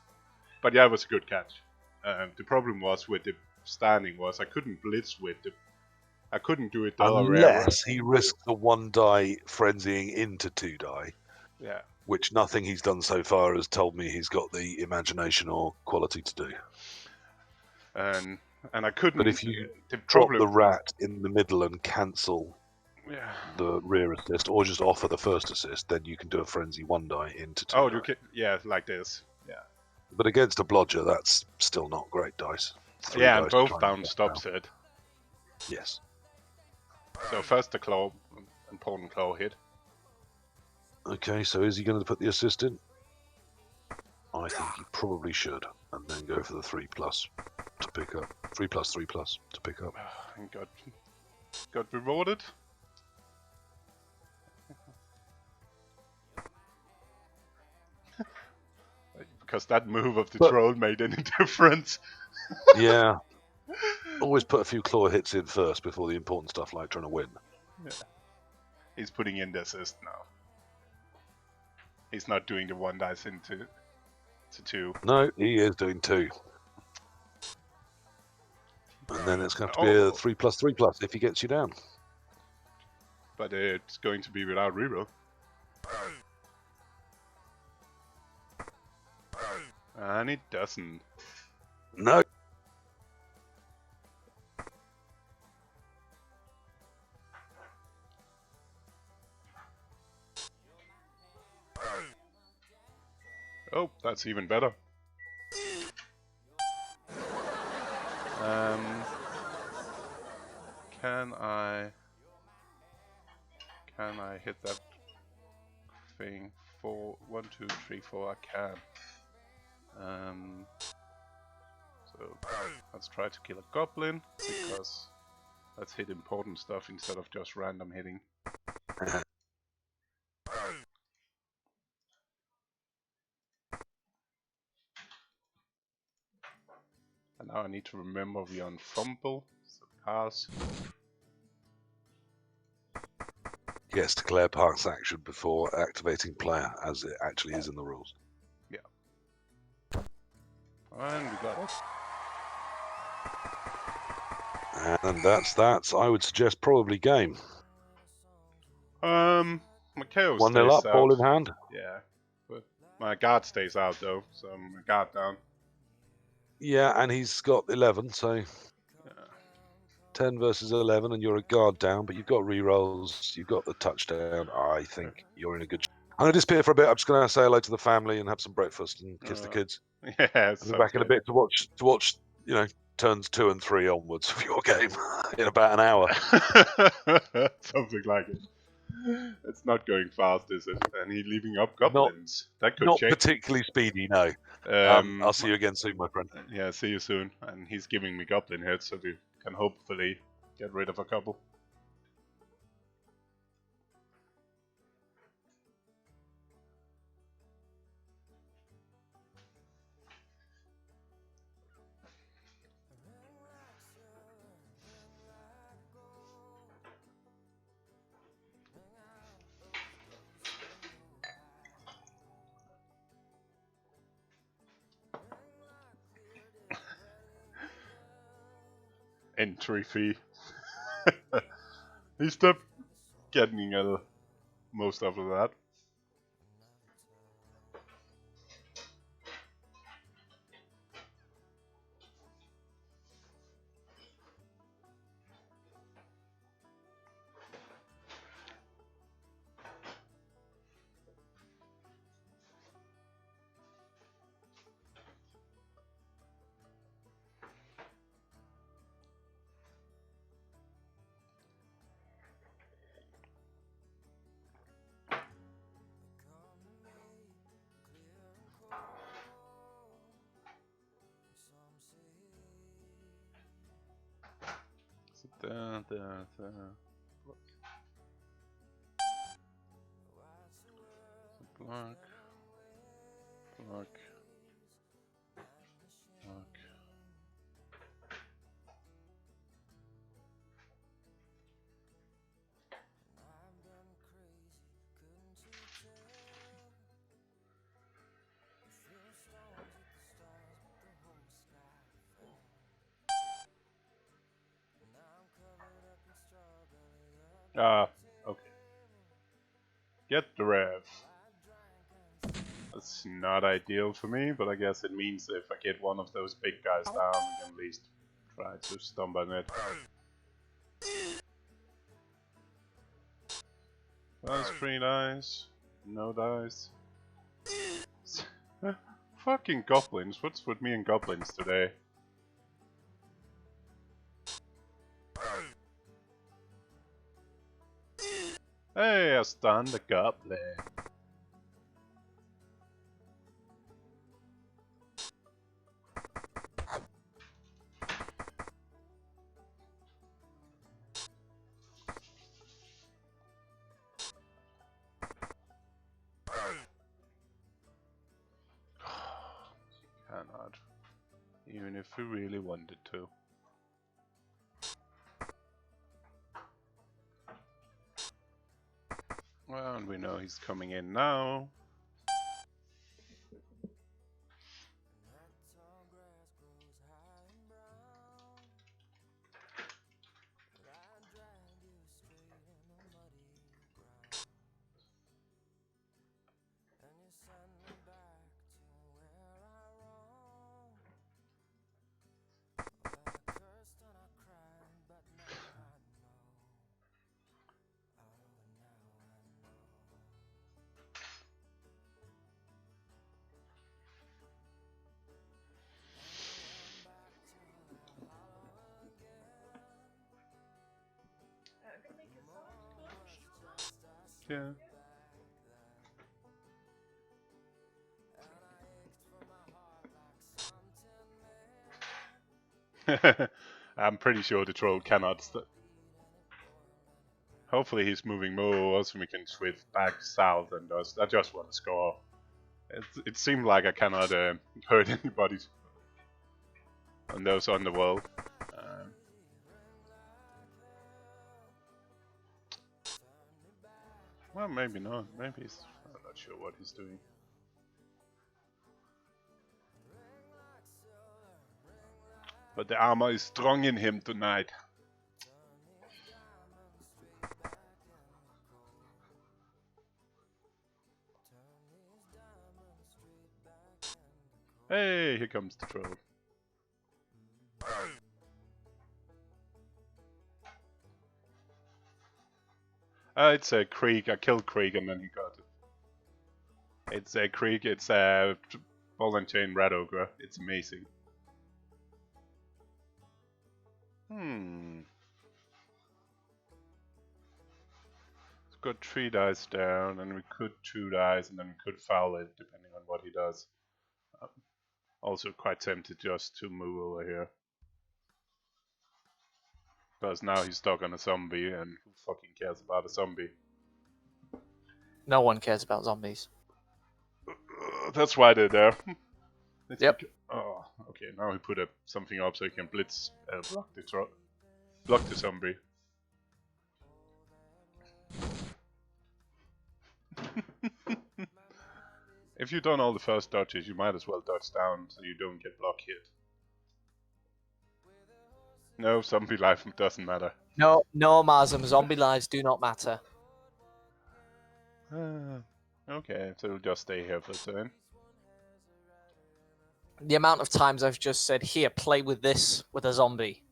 But yeah, it was a good catch. The problem was with the standing was I couldn't blitz with the... I couldn't do it the other way around. Unless he risked the 1 die frenzying into 2 die. Yeah. Which nothing he's done so far has told me he's got the imagination or quality to do. And I couldn't... But if you drop the rat in the middle and cancel the rear assist, or just offer the first assist, then you can do a frenzy 1 die into 2 die. Yeah, like this. Yeah. But against a blodger, that's still not great dice. Yeah, and dice to both try down get stops it. Yes. So first the claw, important claw hit. Okay, so is he going to put the assist in? I think he probably should, and then go for the 3+ to pick up. 3+3+ to pick up. And got rewarded. Because that move of the troll made any difference. Yeah. Always put a few claw hits in first before the important stuff like trying to win. Yeah. He's putting in the assist now. He's not doing the 1 dice into 2. No, he is doing 2. And then it's going to be a 3+3+ if he gets you down. But it's going to be without reroll. And it doesn't. No. Oh, that's even better. Can I hit that thing? 4, 1, 2, 3, 4. I can. So let's try to kill a goblin because let's hit important stuff instead of just random hitting. And now I need to remember we are on FUMBBL, so pass. Yes, declare pass action before activating player, as it actually is in the rules. Yeah. And we got it. And that's that. I would suggest probably game. Makeo 1-0 stays up, out. ball in hand. Yeah. But my guard stays out though, so I'm guard down. Yeah, and he's got 11, so Yeah. 10 versus 11, and you're a guard down, but you've got rerolls, you've got the touchdown. I think you're in a good. I'm going to disappear for a bit. I'm just going to say hello to the family and have some breakfast and kiss the kids. Yeah, I'll be back in a bit to watch, turns 2 and 3 onwards of your game in about an hour. Something like it. It's not going fast, is it? And he's leaving up goblins. That could Not change. particularly speedy, no. I'll see you again soon, my friend. Yeah, see you soon. And he's giving me goblin hits, so we can hopefully get rid of a couple. Entry fee. He stopped getting most of that. Block. Okay. Get the rev. That's not ideal for me, but I guess it means if I get one of those big guys down, I can at least try to stomp on it. That's 3 dice. No dice. Fucking goblins. What's with me and goblins today? Hey, I stunned the goblin. Cannot. Even if we really wanted to. Well, and we know he's coming in now. Yeah. I'm pretty sure the troll cannot. Hopefully he's moving more, so we can switch back south and I just want to score. It seemed like I cannot hurt anybody on those Underworld. Well, maybe not. Maybe he's... I'm not sure what he's doing. But the armor is strong in him tonight. Hey, here comes the troll. It's a Krieg. I killed Krieg and then he got it. It's a Krieg. It's a ball and chain red ogre. It's amazing. It's got 3 dice down, and we could 2 dice, and then we could foul it depending on what he does. Also quite tempted just to move over here. Because now he's stuck on a zombie, and who fucking cares about a zombie? No one cares about zombies. That's why they're there. Yep. Oh, okay. Now he put up something up so he can blitz, block the zombie. If you've done all the first dodges, you might as well dodge down so you don't get block hit. No, zombie life doesn't matter. No, Marzum, zombie lives do not matter. Okay, so we'll just stay here for a turn. The amount of times I've just said, here, play with this with a zombie.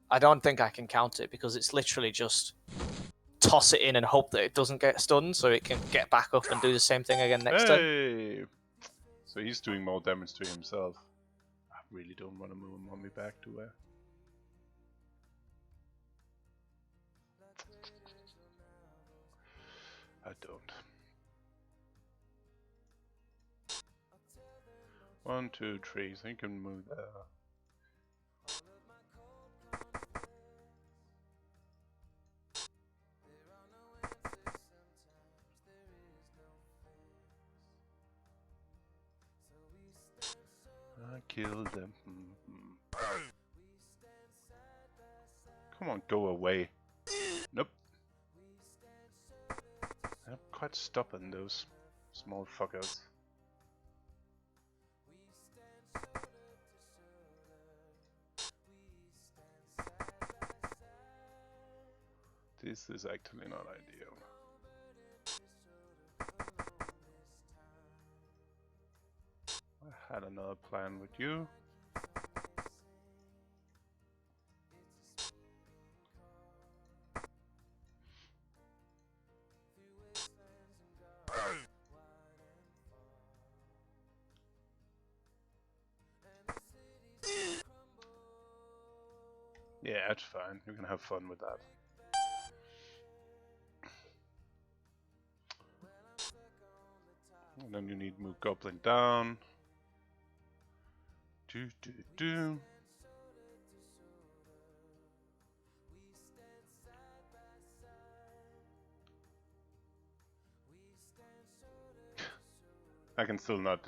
I don't think I can count it because it's literally just toss it in and hope that it doesn't get stunned so it can get back up and do the same thing again next turn. So he's doing more damage to himself. I really don't want to move a mummy back to where. I don't. 1, 2, 3, so you can move there. I killed them. Come on, go away. Nope. I'm quite stubborn, those small fuckers. This is actually not ideal. I had another plan with you. Yeah, that's fine. You can have fun with that. And then you need to move Goblin down. Do. I can still not.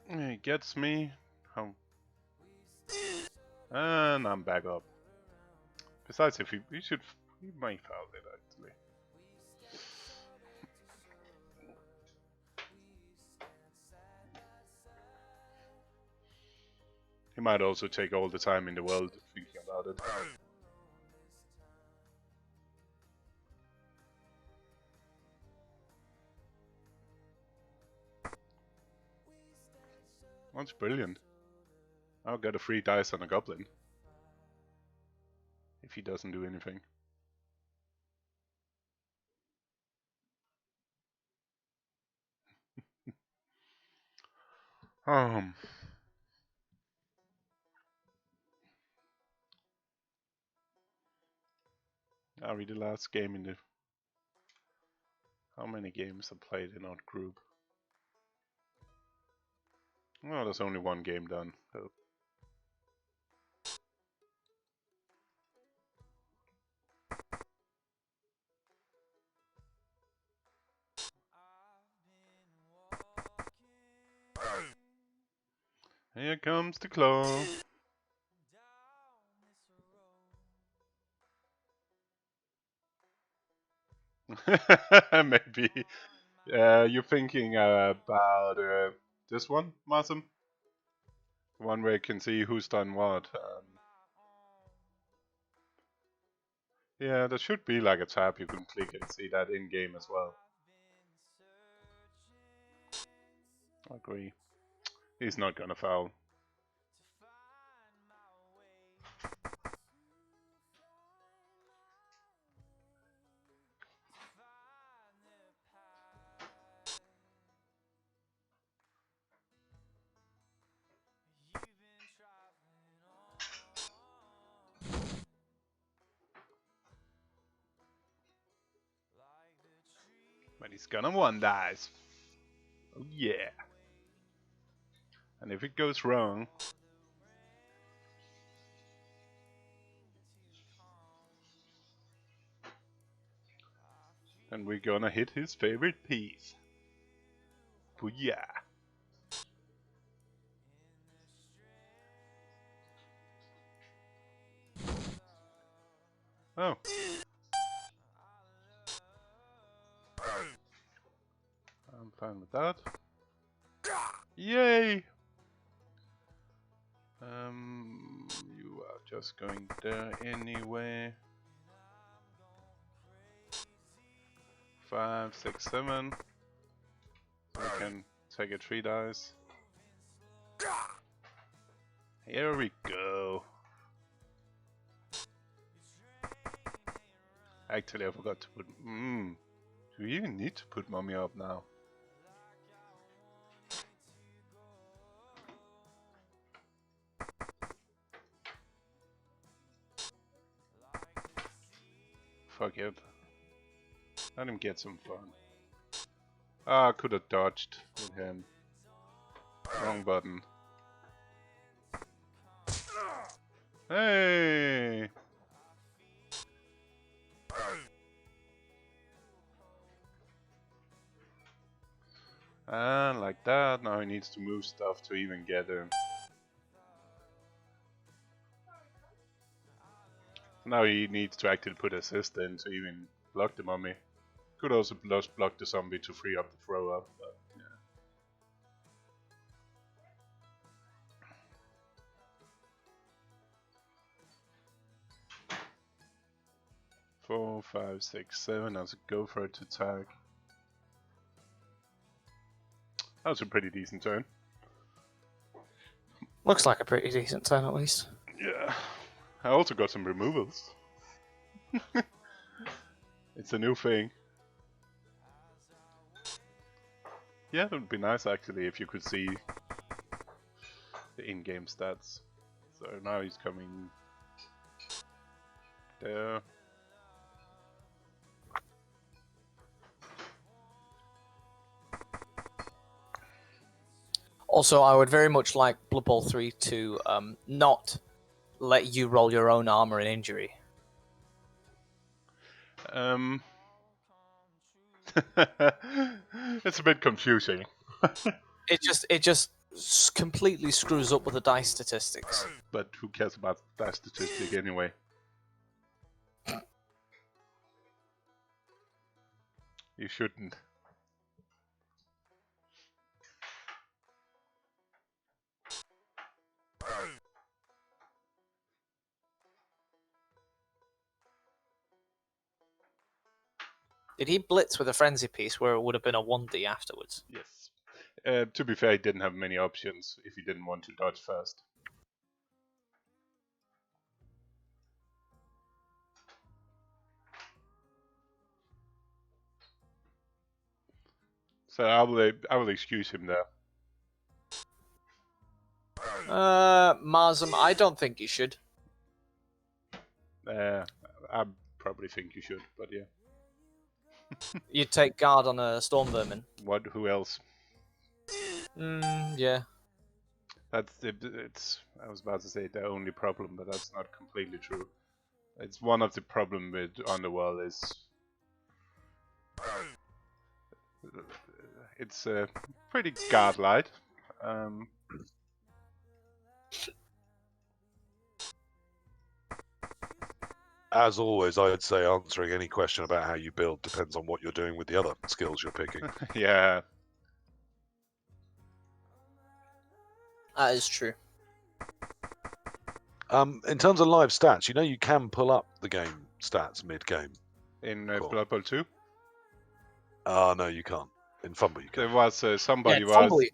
He gets me. How? And I'm back up. Besides, if he might foul it actually. He might also take all the time in the world thinking about it. That's brilliant. I'll get a free dice on a goblin. If he doesn't do anything. Are we the last game in the... How many games are played in our group? Oh, there's only one game done. So. Here comes the claw. Maybe. You're thinking about this one, Martin? The one where you can see who's done what. Yeah, there should be like a tab you can click and see that in game as well. I agree. He's not gonna foul. But he's gonna one dice. Oh yeah. And if it goes wrong, then we're gonna hit his favorite piece. Booyah. Oh. I'm fine with that. Yay! You are just going there anyway. 5, 6, 7. So we can take a 3 dice. Here we go. Actually, I forgot to put. Do we even need to put mommy up now? Fuck it. Let him get some fun. Ah, I could have dodged with him. Wrong button. Hey! And like that, now he needs to move stuff to even get him. Now he needs to actually put assist in to even block the mummy. Could also just block the zombie to free up the throw up, but yeah. 4, 5, 6, 7. That's a go for it to tag. That was a pretty decent turn. Looks like a pretty decent turn at least. Yeah. I also got some removals. It's a new thing. Yeah, it would be nice actually if you could see the in-game stats. So now he's coming there. Also, I would very much like Blood Bowl 3 to not let you roll your own armor and injury. It's a bit confusing. It just completely screws up with the dice statistics. But who cares about that statistic anyway? You shouldn't. Did he blitz with a frenzy piece where it would have been a 1D afterwards? Yes. To be fair, he didn't have many options if he didn't want to dodge first. So I will excuse him there. Marsum, I don't think you should. I probably think you should, but yeah. You'd take guard on a storm vermin. What? Who else? Yeah. That's it's. I was about to say the only problem, but that's not completely true. It's one of the problem with Underworld is it's pretty guard light. As always, I would say answering any question about how you build depends on what you're doing with the other skills you're picking. Yeah. That is true. In terms of live stats, you know you can pull up the game stats mid-game. In Cool. Blood Bowl 2? No, you can't. In FUMBBL, you can. There was somebody Yeah, was. probably.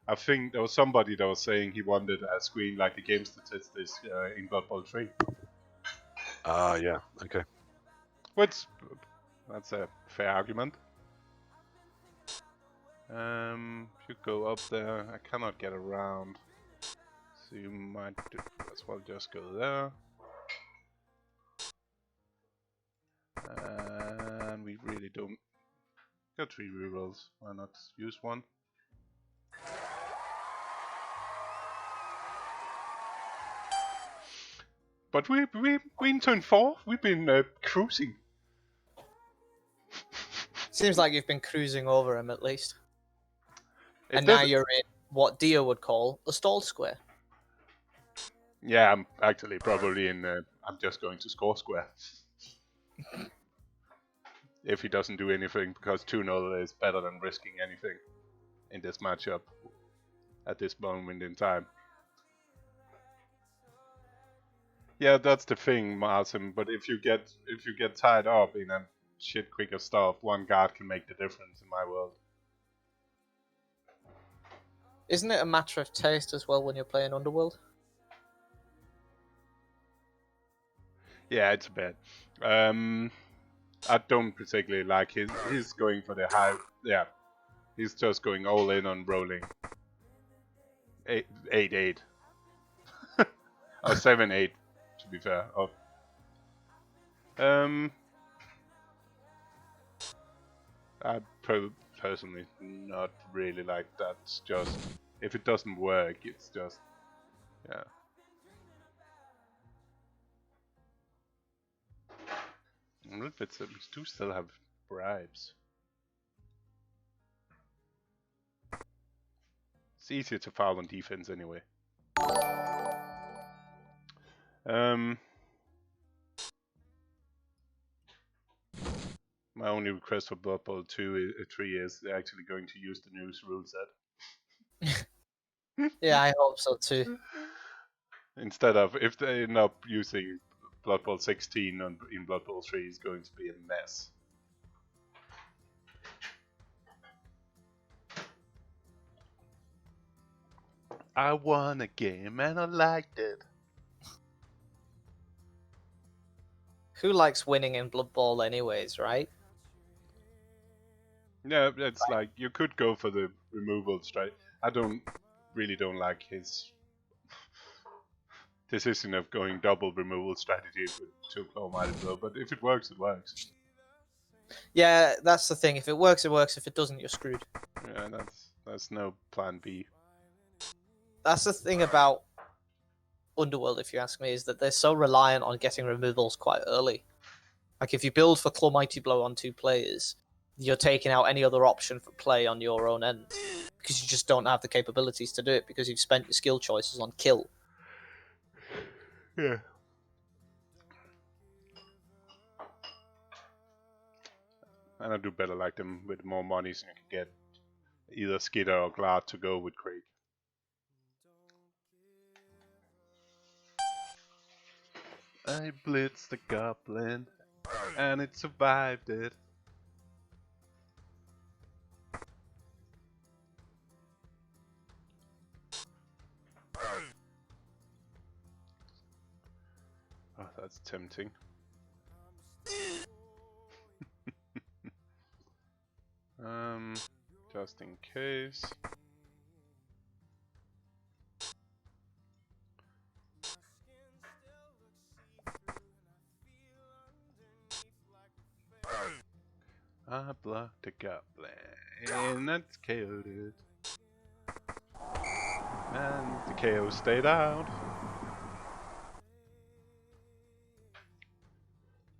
I think there was somebody that was saying he wanted a screen like the game statistics in Blood Bowl 3. Yeah, okay. Which, that's a fair argument. If you go up there, I cannot get around. So you might as well just go there. And we really don't. Got 3 rerolls, why not use one? But we in turn 4, we've been cruising. Seems like you've been cruising over him at least. It And now doesn't- you're in what Dio would call a stall square. Yeah, I'm actually probably in. I'm just going to score square. If he doesn't do anything, because 2-0 is better than risking anything in this matchup at this moment in time. Yeah, that's the thing, Martin. But if you get tied up in a shit quicker stuff, one guard can make the difference in my world. Isn't it a matter of taste as well when you're playing Underworld? Yeah, it's bad. I don't particularly like his. He's going for the high. Yeah, he's just going all in on rolling. 8-8 or 7-8, to be fair. Oh. I personally not really like that. It's just if it doesn't work, it's just yeah. I wonder if it's we do still have bribes. It's easier to foul on defense anyway. My only request for Blood Bowl 3 is they're actually going to use the new rule set. Yeah, I hope so too. Instead of, if they end up using Blood Bowl 16 in Blood Bowl 3, it's going to be a mess. I won a game and I liked it. Who likes winning in Blood Bowl anyways, right? Yeah, it's like, you could go for the removal strike. I really don't like his decision of going double removal strategy with 2 Claw Mighty Blow, but if it works, it works. Yeah, that's the thing. If it works, it works. If it doesn't, you're screwed. Yeah, that's no plan B. That's the thing about Underworld, if you ask me, is that they're so reliant on getting removals quite early. Like, if you build for Claw Mighty Blow on 2 players, you're taking out any other option for play on your own end. Because you just don't have the capabilities to do it, because you've spent your skill choices on kill. Yeah. And I do better like them with more money, so you can get either Skitter or Glad to go with Craig. I blitzed the goblin, and it survived it. Oh, that's tempting. Just in case. I blocked the goblin, and that's KO'd it. And the KO stayed out.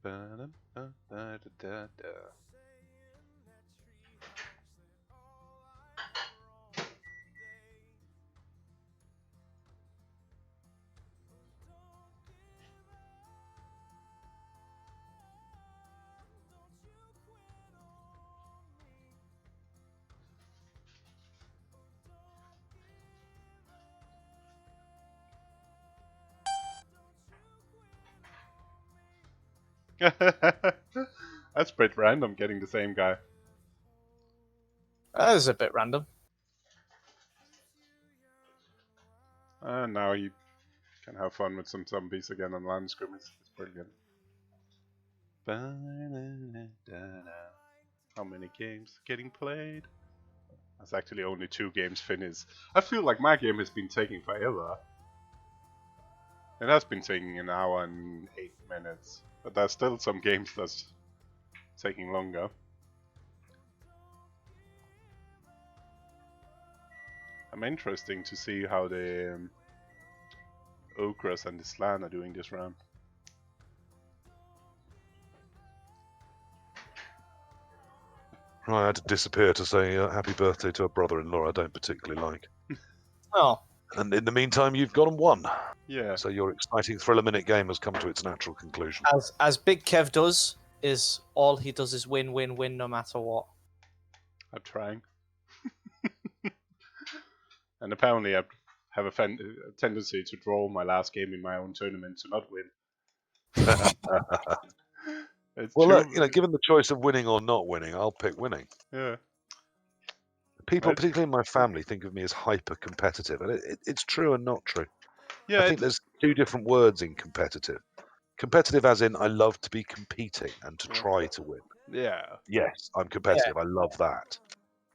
Ba-da-ba-da-da-da. That's pretty random, getting the same guy. That was a bit random. And now you can have fun with some zombies again on land scrimmage. It's brilliant. How many games getting played? That's actually only 2 games finished. I feel like my game has been taking forever. It has been taking an hour and 8 minutes. But there's still some games that's taking longer. I'm interesting to see how the Ogres and the Slan are doing this round. I had to disappear to say happy birthday to a brother-in-law I don't particularly like. Oh. And in the meantime, you've gone 1. Yeah. So your exciting thriller-minute game has come to its natural conclusion. As Big Kev does, is all he does is win, win, win, no matter what. I'm trying. And apparently I have a tendency to draw my last game in my own tournament to not win. Well, look, given the choice of winning or not winning, I'll pick winning. Yeah. People, particularly in my family, think of me as hyper-competitive, and it's true and not true. Yeah, I think there's 2 different words in competitive. Competitive as in I love to be competing and to try to win. Yeah. Yes, I'm competitive. Yeah. I love that.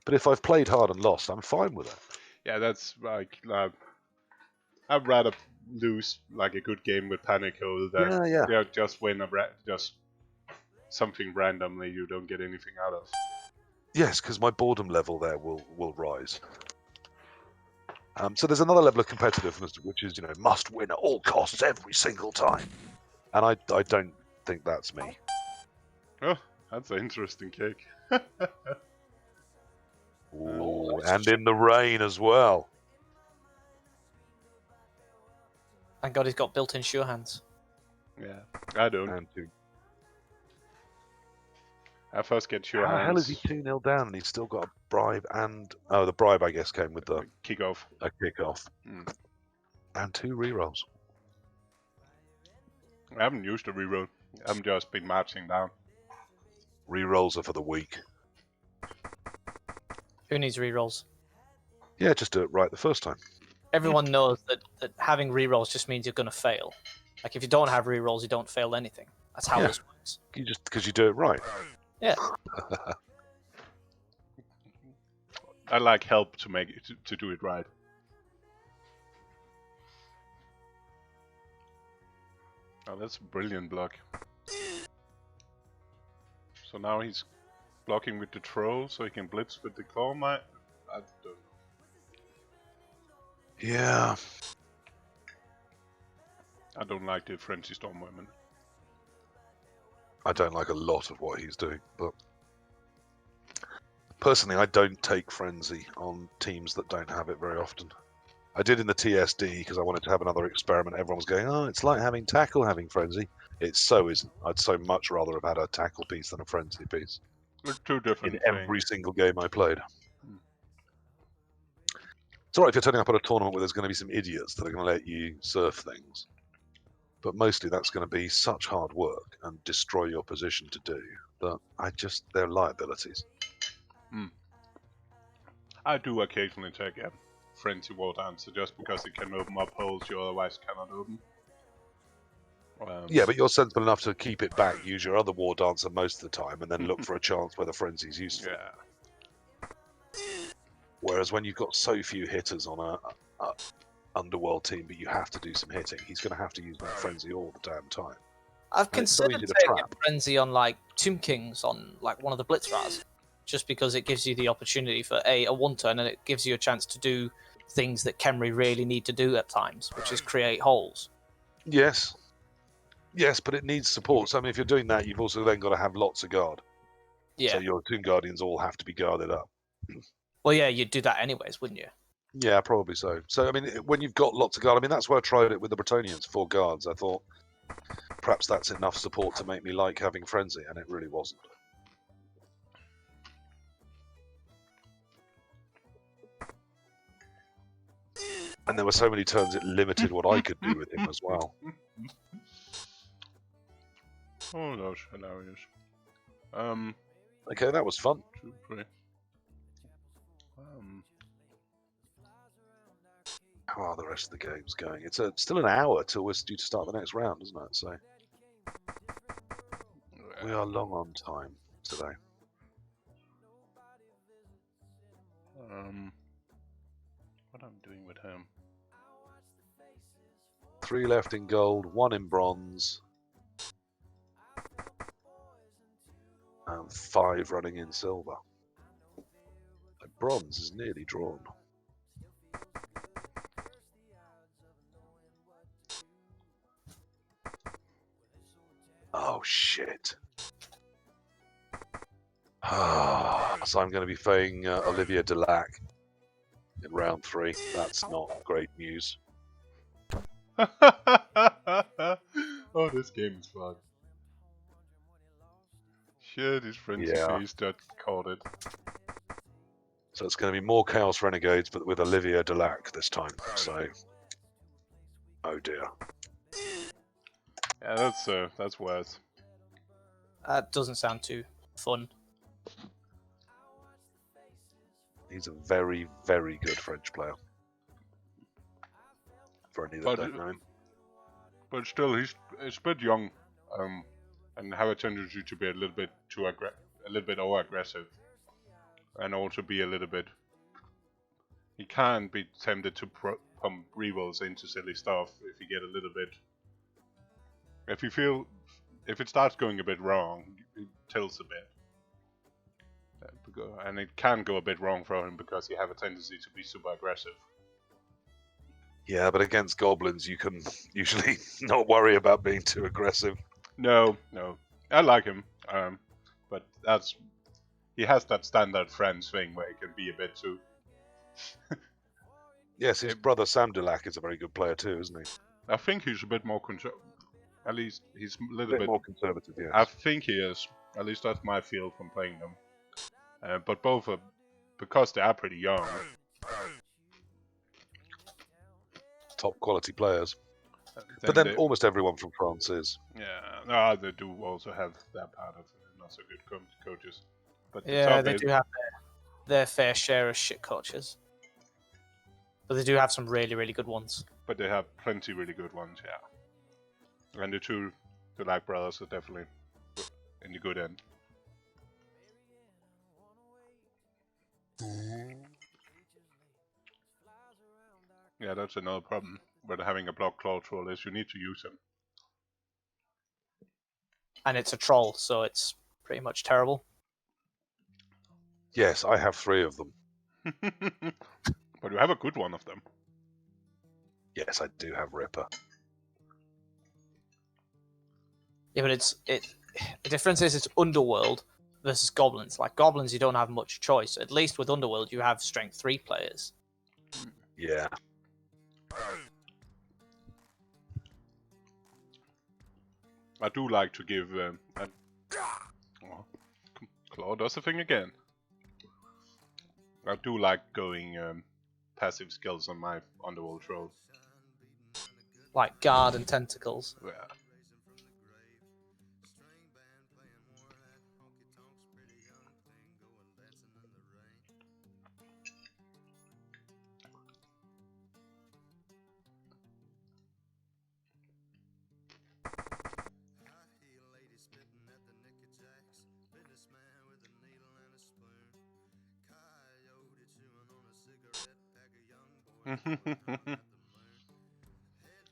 But if I've played hard and lost, I'm fine with it. Yeah, that's like I'd rather lose like a good game with Panic Hole than just win just something randomly you don't get anything out of. Yes, because my boredom level there will rise. So there's another level of competitiveness which is must win at all costs every single time, and I don't think that's me. Oh, that's an interesting kick. Ooh, and in the rain as well. Thank God he's got built-in sure hands. Yeah, I don't. And I first get your How the hands. hell is he 2-0 down and he's still got a bribe and... Oh, the bribe, I guess, came with the Kick-off. a kick-off. And 2 rerolls. I haven't used a reroll. I've just been marching down. Rerolls are for the weak. Who needs rerolls? Yeah, just do it right the first time. Everyone knows that having rerolls just means you're going to fail. Like, if you don't have rerolls, you don't fail anything. That's how this works. You just because you do it right. Yeah. I like help to make it to do it right. Oh, that's a brilliant block. So now he's blocking with the troll, so he can blitz with the claw mine. I don't know. Yeah. I don't like the Frenzy Storm women. I don't like a lot of what he's doing, but personally, I don't take Frenzy on teams that don't have it very often. I did in the TSD because I wanted to have another experiment. Everyone was going, oh, it's like having tackle, having Frenzy. It so isn't. I'd so much rather have had a tackle piece than a Frenzy piece. They're two different in things. every single game I played. It's alright if you're turning up at a tournament where there's going to be some idiots that are going to let you surf things. But mostly that's going to be such hard work and destroy your position to do that they're liabilities. I do occasionally take a Frenzy War Dancer just because it can open up holes you otherwise cannot open. Yeah, but you're sensible enough to keep it back, use your other War Dancer most of the time, and then look for a chance where the Frenzy's useful. Yeah. Whereas when you've got so few hitters on a Underworld team, but you have to do some hitting, he's going to have to use that Frenzy all the damn time. I've considered taking Frenzy on like Tomb Kings on like one of the Blitz Raz, just because it gives you the opportunity for a one turn, and it gives you a chance to do things that Khemri really need to do at times, which is create holes. Yes. Yes, but it needs support. So I mean, if you're doing that, you've also then got to have lots of guard. Yeah. So your Tomb Guardians all have to be guarded up. Well, yeah, you'd do that anyways, wouldn't you? Yeah, probably so. So, I mean, when you've got lots of guard, I mean, that's where I tried it with the Bretonians, 4 guards. I thought perhaps that's enough support to make me like having Frenzy, and it really wasn't. And there were so many turns it limited what I could do with him as well. Oh, that was hilarious. Okay, that was fun. 2, 3. How are the rest of the games going? It's still an hour till we're due to start the next round, isn't it? So we are long on time today. What I'm doing with him? 3 left in gold, 1 in bronze, and 5 running in silver. So bronze is nearly drawn. Oh shit. So I'm going to be playing Olivia Delac in round 3. That's not great news. Oh, this game is fun. Shit, his Frenzy piece that caught it. So it's going to be more Chaos Renegades, but with Olivia Delac this time. So, oh dear. Yeah, that's worse. That doesn't sound too fun. He's a very, very good French player. For any that don't know him. But still, he's a bit young, and have a tendency to be a little bit over aggressive, and also be a little bit. He can be tempted to pump rerolls into silly stuff if you get a little bit. If it starts going a bit wrong, it tilts a bit. And it can go a bit wrong for him because he have a tendency to be super aggressive. Yeah, but against goblins, you can usually not worry about being too aggressive. No, I like him, but he has that standard friend thing where he can be a bit too. Yes, his brother Sam Delac is a very good player too, isn't he? I think he's a bit more conservative. At least he's a little bit more conservative. Yes. I think he is, At least that's my feel from playing them. But both are, because they are pretty young. Top quality players. But then almost everyone from France is. Yeah, they do also have that part of not so good coaches. But yeah, they do have their fair share of shit coaches. But they do have some really, really good ones. But they have plenty really good ones, yeah. And the Lack brothers are definitely in the good end. Yeah, that's another problem with having a block claw troll is you need to use him. And it's a troll, so it's pretty much terrible. Yes, I have 3 of them. But you have a good one of them. Yes, I do have Ripper. Yeah, but the difference is it's Underworld versus Goblins. Like Goblins, you don't have much choice. At least with Underworld, you have Strength 3 players. Yeah. I do like to give... Claw does the thing again. I do like going passive skills on my Underworld troll. Like Guard and Tentacles. Yeah.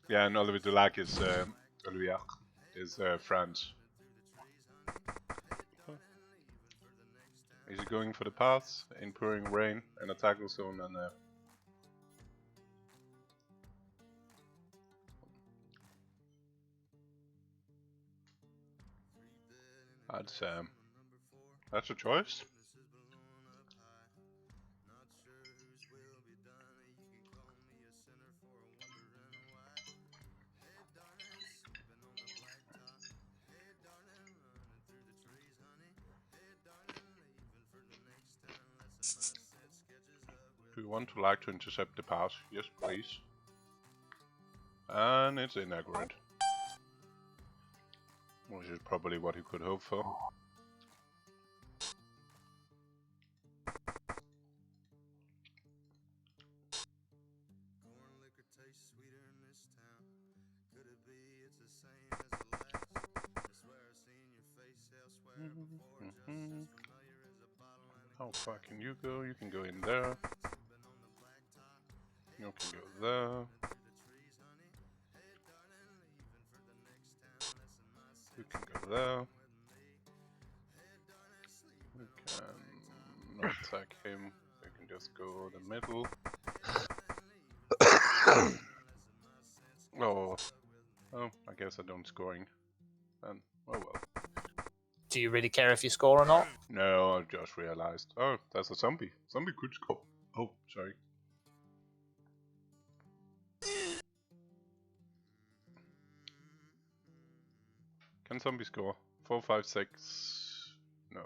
Yeah, and Olivier Dulac is French. Is he going for the pass in pouring rain and a tackle zone and that's a choice. Do you want to intercept the pass? Yes, please. And it's inaccurate. Which is probably what he could hope for. How far can you go? You can go in there. You can go there. You can go there. We can not attack him. We can just go the middle. Oh, I guess I don't scoring. Then, oh well. Do you really care if you score or not? No, I just realized. Oh, that's a zombie. Zombie could score. Oh, sorry. Can zombie score? 4, 5, 6. No.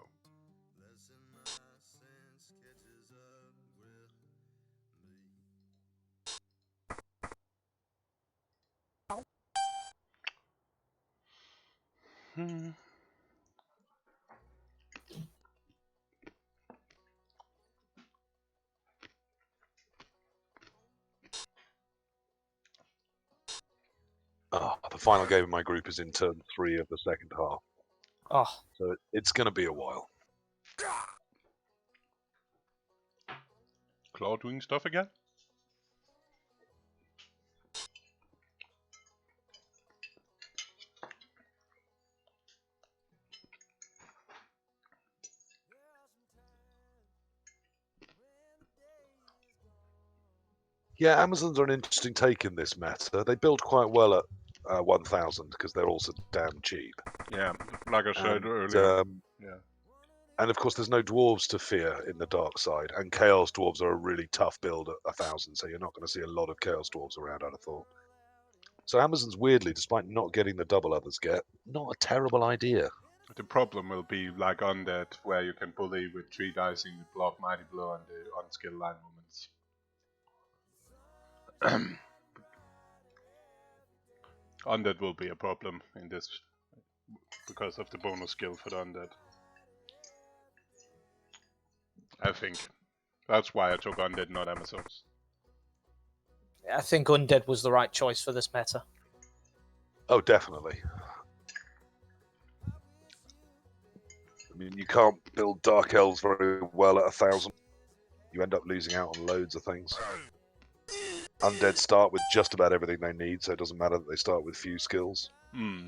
The final game of my group is in turn 3 of the second half. Oh. So it's going to be a while. Claw doing stuff again? Yeah, Amazons are an interesting take in this meta. They build quite well at 1,000 because they're also damn cheap. Yeah, like I said earlier. Yeah. And of course, there's no dwarves to fear in the dark side, and chaos dwarves are a really tough build at 1,000, so you're not going to see a lot of chaos dwarves around, I'd have thought. So Amazons, weirdly, despite not getting the double others get, not a terrible idea. The problem will be like Undead, where you can bully with 3 dice in the block, mighty blow, and the unskilled line movements. Undead will be a problem in this because of the bonus skill for the Undead. I think that's why I took Undead, not Amazons. I think Undead was the right choice for this meta. Oh, definitely. I mean, you can't build Dark Elves very well at 1,000. You end up losing out on loads of things. Undead start with just about everything they need, so it doesn't matter that they start with few skills. Hmm.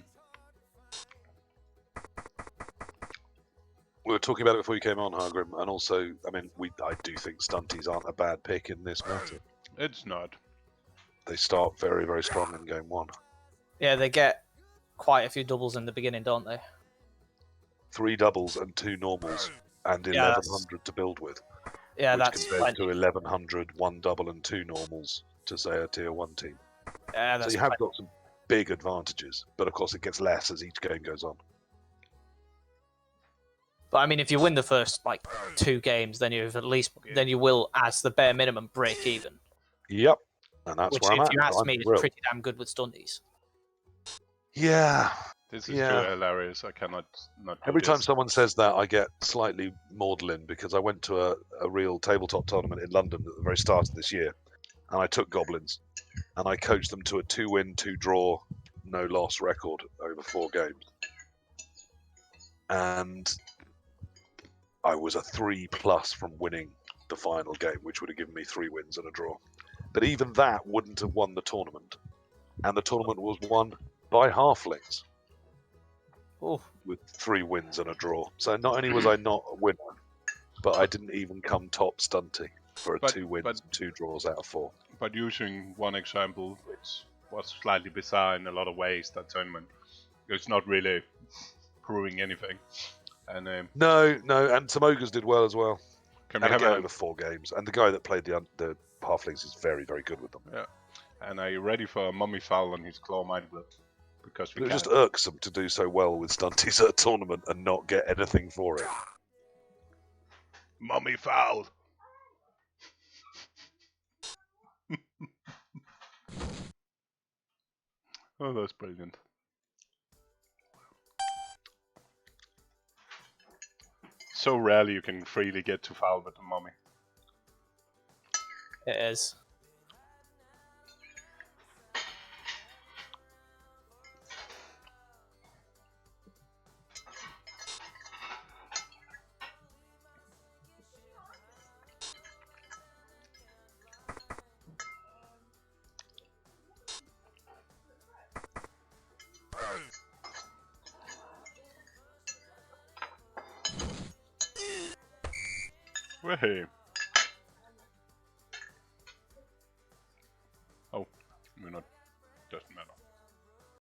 We were talking about it before you came on, Hargrim, and also, I mean, I do think stunties aren't a bad pick in this meta. It's not. They start very, very strong in game 1. Yeah, they get quite a few doubles in the beginning, don't they? 3 doubles and 2 normals, and 1,100 to build with. Yeah, which that's compares plenty. to 1,100, 1 double and 2 normals to, say, a tier 1 team. Yeah, So that's you have plenty. got some big advantages, but of course it gets less as each game goes on. But I mean, if you win the first 2 games, then you've at least then you will, as the bare minimum, break even. Yep, and that's Which, where I'm if at. you ask I'm me, is thrilled. pretty damn good with stunties. Yeah. This is too hilarious. I cannot not do Every time this. someone says that, I get slightly maudlin because I went to a real tabletop tournament in London at the very start of this year, and I took goblins, and I coached them to a 2-win, 2-draw, no-loss record over 4 games. And I was a 3+ from winning the final game, which would have given me 3 wins and a draw. But even that wouldn't have won the tournament. And the tournament was won by halflings. Ooh. With 3 wins and a draw. So not only was I not a winner, but I didn't even come top stunty for 2 wins and 2 draws out of 4. But using one example, which was slightly bizarre in a lot of ways, that tournament, it's not really proving anything. And No, and some ogres did well as well. Can and we again have over 4 games. And the guy that played the halflings is very, very good with them. Yeah. And are you ready for a mummy foul on his claw mighty blow? Because it was just irksome to do so well with stunties at a tournament and not get anything for it. Mummy foul. Oh, that's brilliant. So rarely you can freely get to foul with the mummy. It is. Hey.